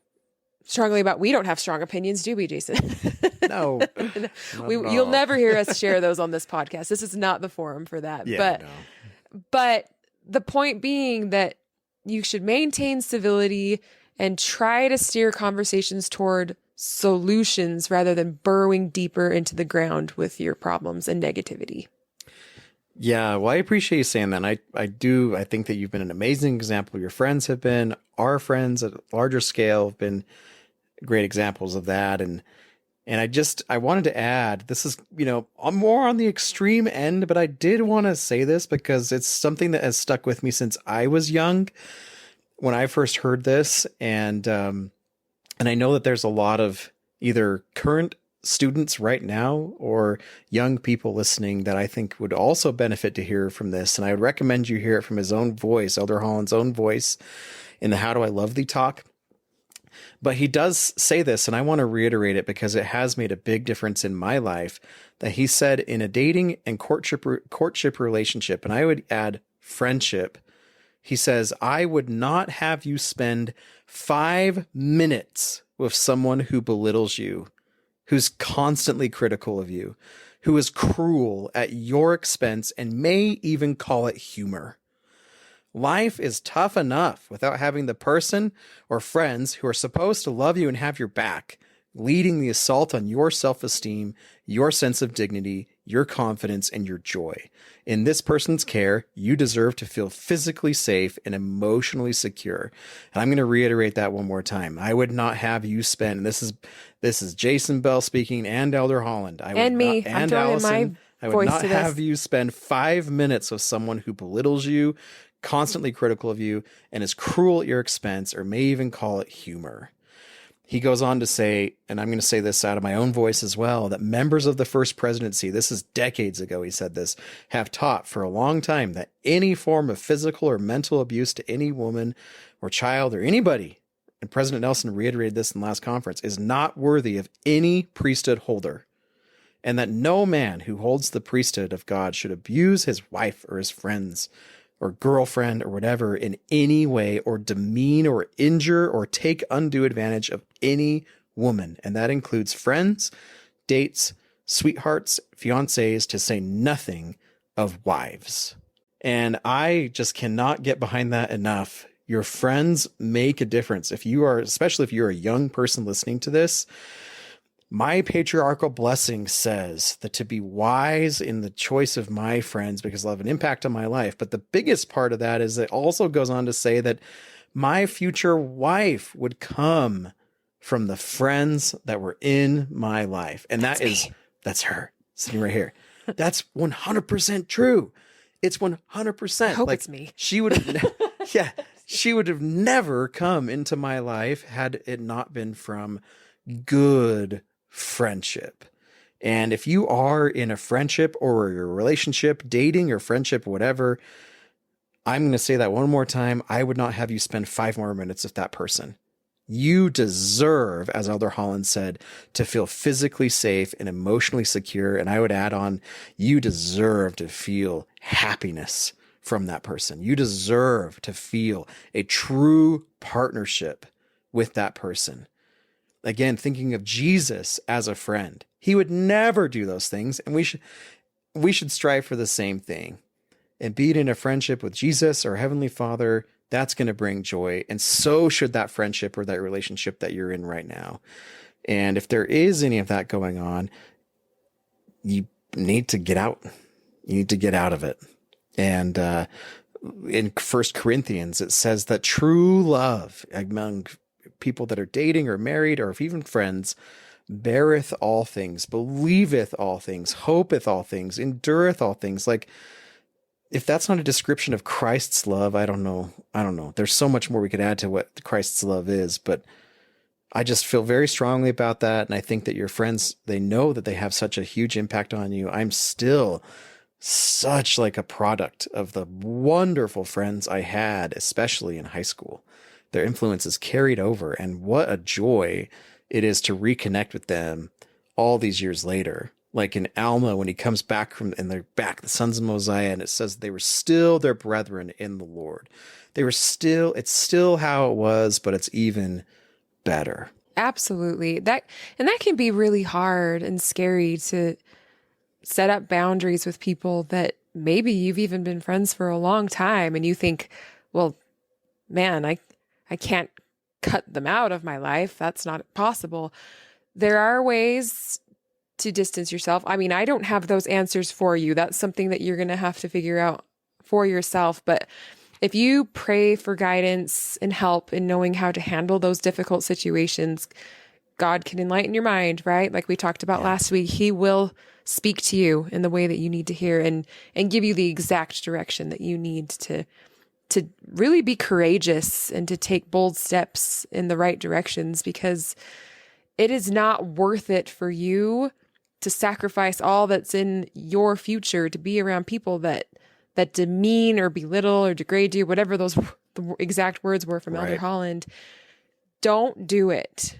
strongly about. We don't have strong opinions, do we, Jason? No. You'll never hear us share those on this podcast. This is not the forum for that. Yeah, But the point being that you should maintain civility and try to steer conversations toward solutions rather than burrowing deeper into the ground with your problems and negativity. Yeah, well, I appreciate you saying that. And I think that you've been an amazing example. Your friends have been, our friends at a larger scale have been great examples of that. And I wanted to add, this is, I'm more on the extreme end, but I did want to say this because it's something that has stuck with me since I was young when I first heard this. And I know that there's a lot of either current students right now or young people listening that I think would also benefit to hear from this. And I would recommend you hear it from his own voice, Elder Holland's own voice, in the How Do I Love Thee talk. But he does say this, and I want to reiterate it because it has made a big difference in my life, that he said in a dating and courtship relationship, and I would add friendship, he says, I would not have you spend 5 minutes with someone who belittles you, who's constantly critical of you, who is cruel at your expense and may even call it humor. Life is tough enough without having the person or friends who are supposed to love you and have your back, leading the assault on your self-esteem, your sense of dignity, your confidence, and your joy. In this person's care, you deserve to feel physically safe and emotionally secure. And I'm going to reiterate that one more time. I would not have you spend, and this is Jason Bell speaking and Elder Holland. And me. And Allison. I would not have you spend 5 minutes with someone who belittles you, constantly critical of you, and is cruel at your expense, or may even call it humor. He goes on to say, and I'm going to say this out of my own voice as well, that members of the First Presidency, this is decades ago he said this, have taught for a long time that any form of physical or mental abuse to any woman or child or anybody, and President Nelson reiterated this in the last conference, is not worthy of any priesthood holder, and that no man who holds the priesthood of God should abuse his wife or his friends or girlfriend or whatever in any way, or demean or injure or take undue advantage of any woman. And that includes friends, dates, sweethearts, fiancés, to say nothing of wives. And I just cannot get behind that enough. Your friends make a difference. Especially if you're a young person listening to this, my patriarchal blessing says that to be wise in the choice of my friends, because they'll have an impact on my life. But the biggest part of that is it also goes on to say that my future wife would come from the friends that were in my life. And that's her sitting right here. That's 100% true. It's 100%. I hope it's me. She would have, she would have never come into my life had it not been from good friendship. And if you are in a friendship or a relationship, dating or friendship, whatever, I'm going to say that one more time. I would not have you spend 5 more minutes with that person. You deserve, as Elder Holland said, to feel physically safe and emotionally secure. And I would add on, you deserve to feel happiness from that person. You deserve to feel a true partnership with that person. Again, thinking of Jesus as a friend, he would never do those things. And we should strive for the same thing. And being in a friendship with Jesus, our Heavenly Father, that's going to bring joy. And so should that friendship or that relationship that you're in right now. And if there is any of that going on, you need to get out. You need to get out of it. And in 1 Corinthians, it says that true love among people that are dating or married or even friends beareth all things, believeth all things, hopeth all things, endureth all things. Like, if that's not a description of Christ's love, I don't know. There's so much more we could add to what Christ's love is, but I just feel very strongly about that. And I think that your friends, they know that they have such a huge impact on you. I'm still such like a product of the wonderful friends I had, especially in high school. Their influence is carried over, and what a joy it is to reconnect with them all these years later. Like in Alma, when he comes back and they're back, the sons of Mosiah, and it says they were still their brethren in the Lord. It's still how it was, but it's even better. Absolutely. That can be really hard and scary to set up boundaries with people that maybe you've even been friends for a long time, and you think, well, man, I can't cut them out of my life. That's not possible. There are ways to distance yourself. I mean, I don't have those answers for you. That's something that you're going to have to figure out for yourself. But if you pray for guidance and help in knowing how to handle those difficult situations, God can enlighten your mind, right? Like we talked about last week, he will speak to you in the way that you need to hear and give you the exact direction that you need to really be courageous and to take bold steps in the right directions, because it is not worth it for you to sacrifice all that's in your future to be around people that demean or belittle or degrade you, whatever those the exact words were from Elder Right. Holland. Don't do it.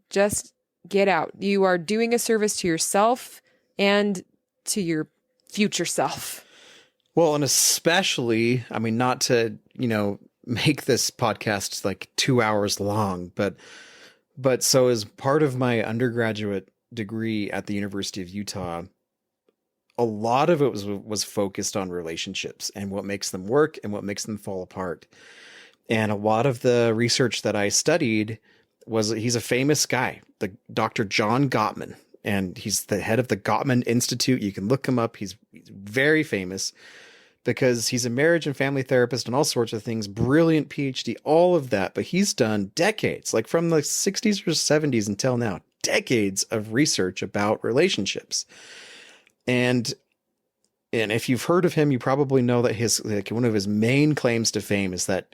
Just get out. You are doing a service to yourself and to your future self. Well, and especially, I mean, not to, make this podcast like 2 hours long, but so as part of my undergraduate degree at the University of Utah, a lot of it was focused on relationships and what makes them work and what makes them fall apart. And a lot of the research that I studied he's a famous guy, the Dr. John Gottman, and he's the head of the Gottman Institute. You can look him up. He's very famous because he's a marriage and family therapist and all sorts of things, brilliant PhD, all of that. But he's done decades, like from the 60s or 70s until now, decades of research about relationships. And if you've heard of him, you probably know that one of his main claims to fame is that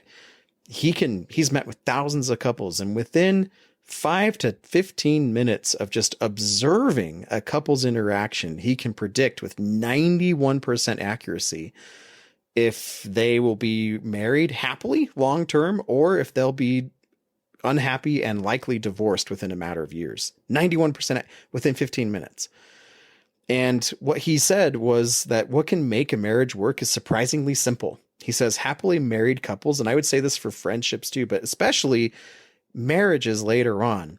he's met with thousands of couples, and within 5 to 15 minutes of just observing a couple's interaction, he can predict with 91% accuracy if they will be married happily long term or if they'll be unhappy and likely divorced within a matter of years. 91% within 15 minutes. And what he said was that what can make a marriage work is surprisingly simple. He says happily married couples, and I would say this for friendships too, but especially marriages later on.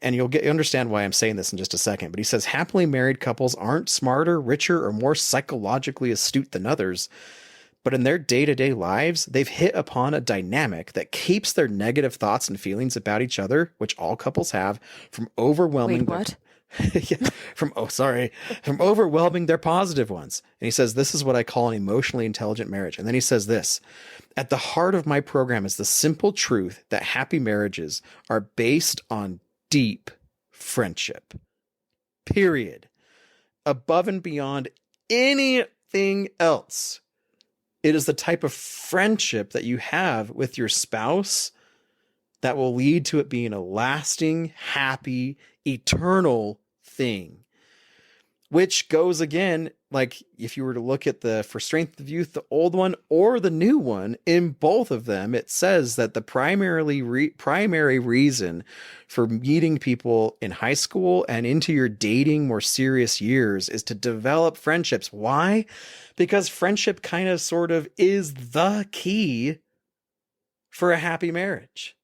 And you'll understand why I'm saying this in just a second. But he says happily married couples aren't smarter, richer, or more psychologically astute than others. But in their day-to-day lives, they've hit upon a dynamic that keeps their negative thoughts and feelings about each other, which all couples have, from overwhelming. Wait, what? From overwhelming their positive ones. And he says, this is what I call an emotionally intelligent marriage. And then he says this: at the heart of my program is the simple truth that happy marriages are based on deep friendship. Period. Above and beyond anything else. It is the type of friendship that you have with your spouse that will lead to it being a lasting, happy, eternal thing. Which goes again, like if you were to look at For Strength of Youth, the old one or the new one, in both of them, it says that the primary reason for meeting people in high school and into your dating more serious years is to develop friendships. Why? Because friendship kind of sort of is the key for a happy marriage.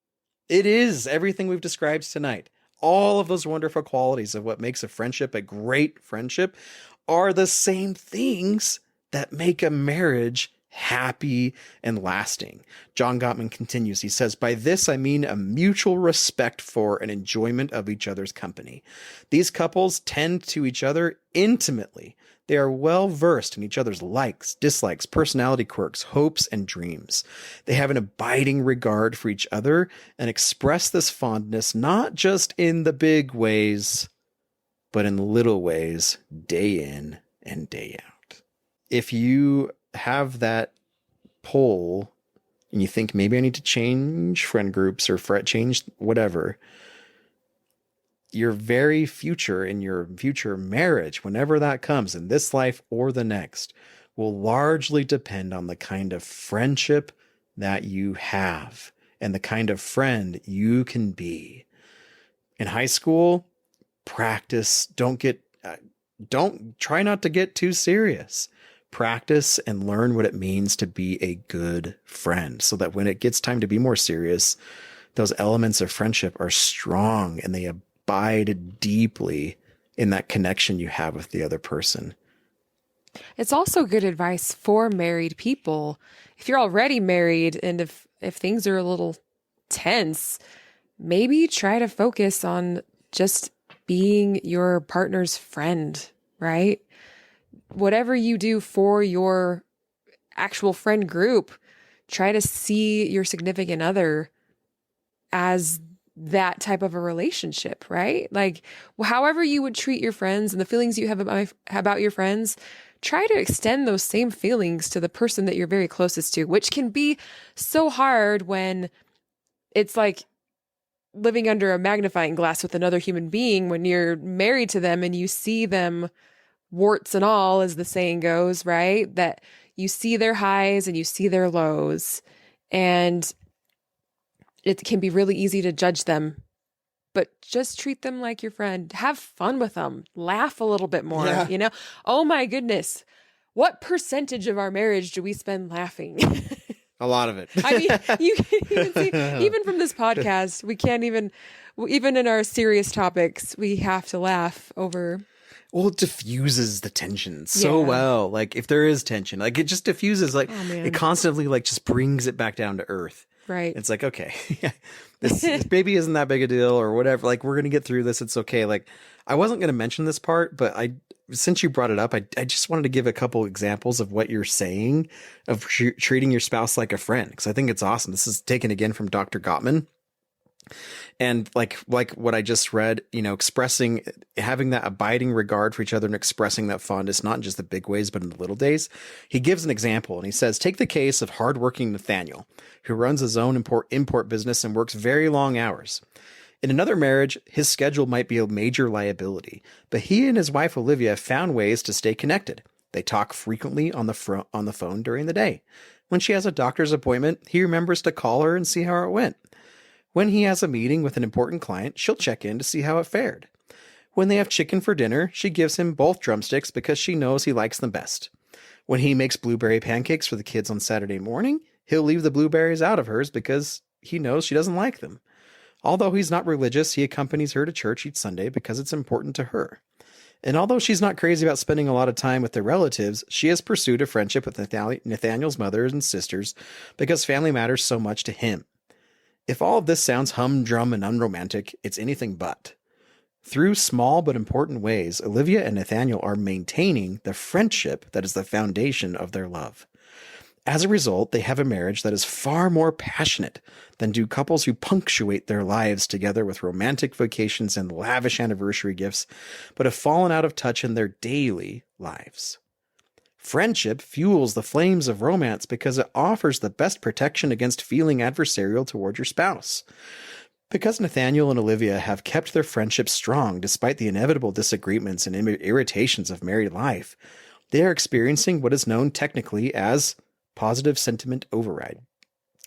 It is everything we've described tonight. All of those wonderful qualities of what makes a friendship a great friendship are the same things that make a marriage happy and lasting. John Gottman continues. He says, by this I mean a mutual respect for and enjoyment of each other's company. These couples tend to each other intimately. They are well versed in each other's likes, dislikes, personality quirks, hopes, and dreams. They have an abiding regard for each other and express this fondness not just in the big ways, but in little ways, day in and day out. If you have that poll and you think maybe I need to change friend groups or change whatever, your very future in your future marriage, whenever that comes in this life or the next, will largely depend on the kind of friendship that you have and the kind of friend you can be. In high school, practice. Try not to get too serious. Practice and learn what it means to be a good friend so that when it gets time to be more serious, those elements of friendship are strong and they abide deeply in that connection you have with the other person. It's also good advice for married people. If you're already married and if things are a little tense, maybe try to focus on just being your partner's friend, right? Whatever you do for your actual friend group, try to see your significant other as that type of a relationship, right? Like however you would treat your friends and the feelings you have about your friends, try to extend those same feelings to the person that you're very closest to, which can be so hard when it's like living under a magnifying glass with another human being when you're married to them and you see them warts and all, as the saying goes, right? That you see their highs and you see their lows, and it can be really easy to judge them, but just treat them like your friend. Have fun with them. Laugh a little bit more, you know? Oh my goodness. What percentage of our marriage do we spend laughing? A lot of it. I mean, you can even see, even from this podcast, we can't even in our serious topics, we have to laugh over. Well, it diffuses the tension so well. Like if there is tension, like it just diffuses, like it constantly like just brings it back down to earth. Right. It's like, okay, this baby isn't that big a deal or whatever. Like we're going to get through this. It's okay. Like I wasn't going to mention this part, but since you brought it up, I just wanted to give a couple examples of what you're saying of treating your spouse like a friend. Cause I think it's awesome. This is taken again from Dr. Gottman. And like what I just read, you know, having that abiding regard for each other and expressing that fondness, not in just the big ways, but in the little days. He gives an example and he says, take the case of hardworking Nathaniel, who runs his own import business and works very long hours. In another marriage, his schedule might be a major liability, but he and his wife, Olivia, have found ways to stay connected. They talk frequently on the phone during the day. When she has a doctor's appointment, he remembers to call her and see how it went. When he has a meeting with an important client, she'll check in to see how it fared. When they have chicken for dinner, she gives him both drumsticks because she knows he likes them best. When he makes blueberry pancakes for the kids on Saturday morning, he'll leave the blueberries out of hers because he knows she doesn't like them. Although he's not religious, he accompanies her to church each Sunday because it's important to her. And although she's not crazy about spending a lot of time with their relatives, she has pursued a friendship with Nathaniel's mother and sisters because family matters so much to him. If all of this sounds humdrum and unromantic, it's anything but. Through small but important ways, Olivia and Nathaniel are maintaining the friendship that is the foundation of their love. As a result, they have a marriage that is far more passionate than do couples who punctuate their lives together with romantic vacations and lavish anniversary gifts, but have fallen out of touch in their daily lives. Friendship fuels the flames of romance because it offers the best protection against feeling adversarial toward your spouse. Because Nathaniel and Olivia have kept their friendship strong despite the inevitable disagreements and irritations of married life, they are experiencing what is known technically as positive sentiment override.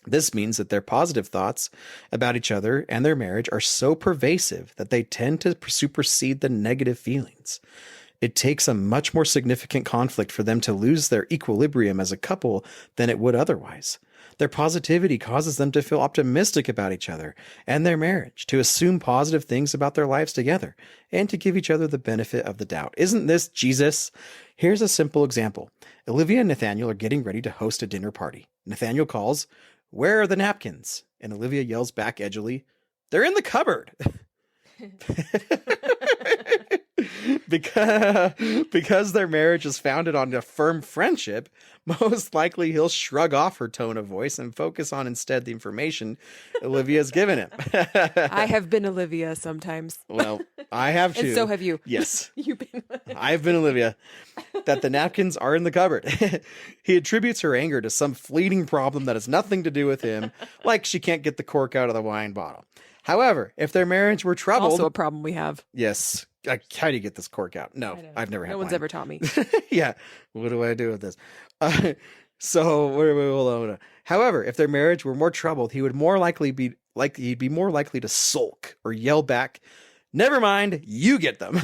This means that their positive thoughts about each other and their marriage are so pervasive that they tend to supersede the negative feelings. It takes a much more significant conflict for them to lose their equilibrium as a couple than it would otherwise. Their positivity causes them to feel optimistic about each other and their marriage, to assume positive things about their lives together, and to give each other the benefit of the doubt. Isn't this Jesus? Here's a simple example. Olivia and Nathaniel are getting ready to host a dinner party. Nathaniel calls, "Where are the napkins?" And Olivia yells back edgily, "They're in the cupboard." Because their marriage is founded on a firm friendship, most likely he'll shrug off her tone of voice and focus on instead the information Olivia's given him. I have been Olivia sometimes. Well, I have too. And so have you. Yes. You've been. I've been Olivia. That the napkins are in the cupboard. He attributes her anger to some fleeting problem that has nothing to do with him, like she can't get the cork out of the wine bottle. However, if their marriage were troubled... Also a problem we have. Yes. How do you get this cork out? No, I've never had No one's wine. ever taught me. Yeah. What do I do with this? However, if their marriage were more troubled, he'd be more likely to sulk or yell back, "Never mind, you get them."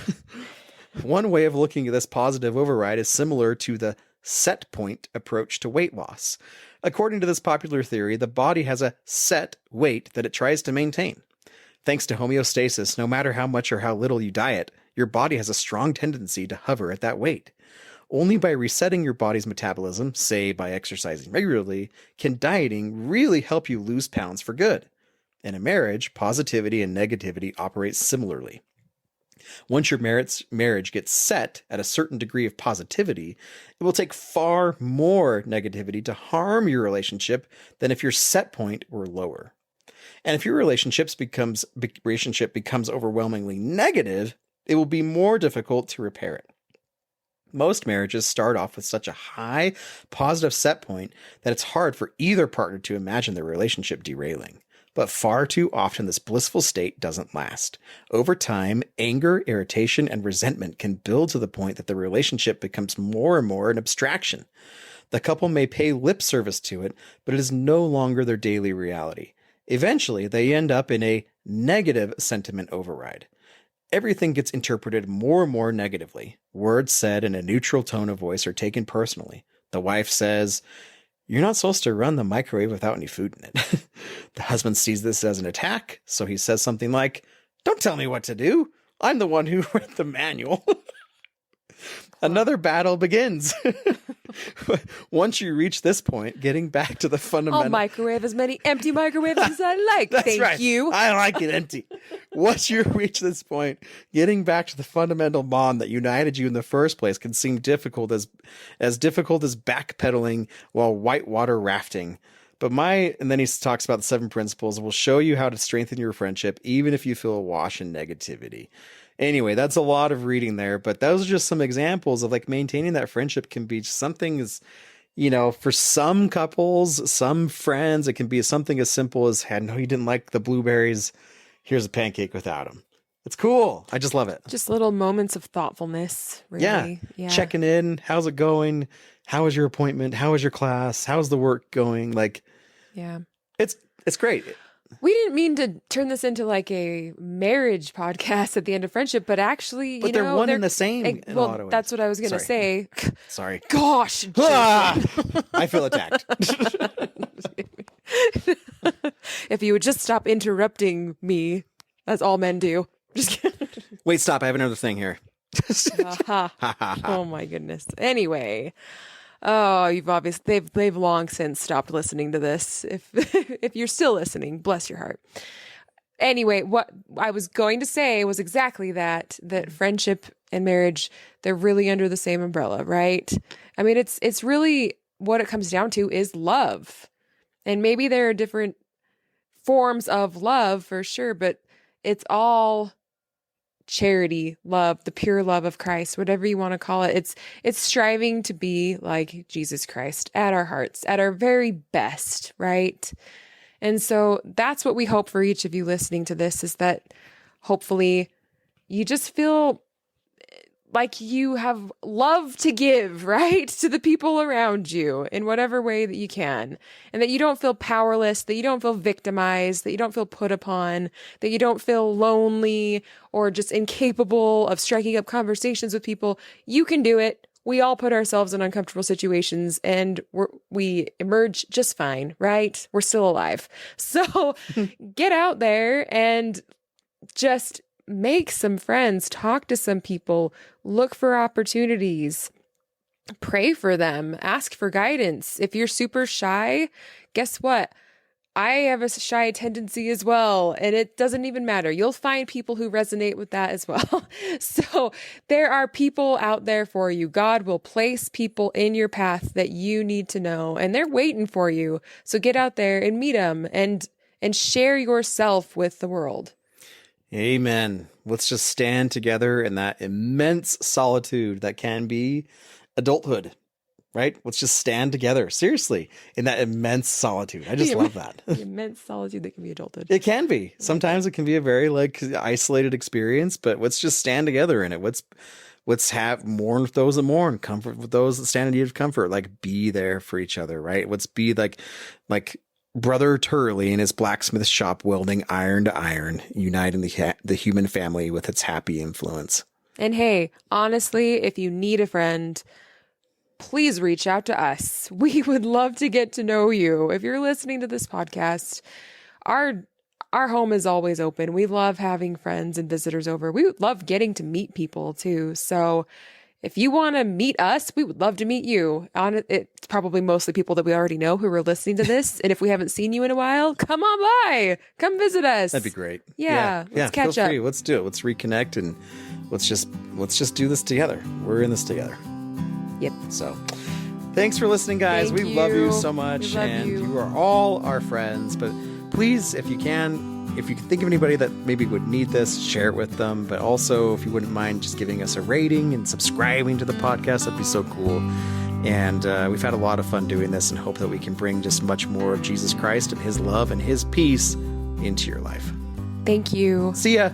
One way of looking at this positive override is similar to the set point approach to weight loss. According to this popular theory, the body has a set weight that it tries to maintain. Thanks to homeostasis, no matter how much or how little you diet, your body has a strong tendency to hover at that weight. Only by resetting your body's metabolism, say by exercising regularly, can dieting really help you lose pounds for good. In a marriage, positivity and negativity operate similarly. Once your marriage gets set at a certain degree of positivity, it will take far more negativity to harm your relationship than if your set point were lower. And if your relationship becomes overwhelmingly negative, it will be more difficult to repair it. Most marriages start off with such a high positive set point that it's hard for either partner to imagine their relationship derailing. But far too often, this blissful state doesn't last. Over time, anger, irritation, and resentment can build to the point that the relationship becomes more and more an abstraction. The couple may pay lip service to it, but it is no longer their daily reality. Eventually, they end up in a negative sentiment override. Everything gets interpreted more and more negatively. Words said in a neutral tone of voice are taken personally. The wife says, "You're not supposed to run the microwave without any food in it." The husband sees this as an attack, so he says something like, "Don't tell me what to do. I'm the one who read the manual." Another battle begins. Once you reach this point, getting back to the fundamental... I'll microwave as many empty microwaves as I like. That's Thank right. you. I like it empty. Once you reach this point, getting back to the fundamental bond that united you in the first place can seem difficult as backpedaling while whitewater rafting. And then he talks about the 7 principles. Will show you how to strengthen your friendship, even if you feel awash in negativity. Anyway, that's a lot of reading there, but those are just some examples of like maintaining that friendship can be something as, for some couples, some friends, it can be something as simple as, "I know you didn't like the blueberries. Here's a pancake without them." It's cool. I just love it. Just little moments of thoughtfulness, really. Yeah. Checking in. How's it going? How was your appointment? How was your class? How's the work going? Yeah. It's great. We didn't mean to turn this into like a marriage podcast at the end of friendship, but actually, But they're one and the same in a lot of ways. That's what I was going to say. Sorry. Gosh. I feel attacked. If you would just stop interrupting me, as all men do. Just kidding. Wait, stop. I have another thing here. Oh my goodness. Anyway. Oh, they've long since stopped listening to this. If you're still listening, bless your heart. Anyway, what I was going to say was exactly that friendship and marriage, they're really under the same umbrella, right? I mean, it's really what it comes down to is love. And maybe there are different forms of love for sure, but it's all charity, love, the pure love of Christ, whatever you want to call it. It's striving to be like Jesus Christ at our hearts, at our very best, right? And so that's what we hope for each of you listening to this, is that hopefully you just feel like you have love to give, right? To the people around you in whatever way that you can. And that you don't feel powerless, that you don't feel victimized, that you don't feel put upon, that you don't feel lonely or just incapable of striking up conversations with people. You can do it. We all put ourselves in uncomfortable situations and we emerge just fine, right? We're still alive. So get out there and just make some friends, talk to some people, look for opportunities, pray for them, ask for guidance. If you're super shy, guess what? I have a shy tendency as well, and it doesn't even matter. You'll find people who resonate with that as well. So there are people out there for you. God will place people in your path that you need to know, and they're waiting for you. So get out there and meet them and share yourself with the world. Amen. Let's just stand together in that immense solitude that can be adulthood, right? Let's just stand together, seriously, in that immense solitude. I just love that. The immense solitude that can be adulthood. It can be. Sometimes it can be a very isolated experience, but let's just stand together in it. Let's mourn with those that mourn, comfort with those that stand in need of comfort. Be there for each other, right? Let's be like Brother Turley in his blacksmith shop welding iron to iron, uniting the human family with its happy influence. And hey, honestly, if you need a friend, please reach out to us. We would love to get to know you. If you're listening to this podcast, our home is always open. We love having friends and visitors over. We love getting to meet people too. So if you want to meet us, we would love to meet you. It's probably mostly people that we already know who are listening to this. And if we haven't seen you in a while, come on by. Come visit us. That'd be great. Yeah. Let's catch up. Free. Let's do it. Let's reconnect and let's just do this together. We're in this together. Yep. So thanks for listening, guys. We love you so much. You are all our friends. But please, if you think of anybody that maybe would need this, share it with them. But also, if you wouldn't mind just giving us a rating and subscribing to the podcast, that'd be so cool. And we've had a lot of fun doing this and hope that we can bring just much more of Jesus Christ and his love and his peace into your life. Thank you. See ya.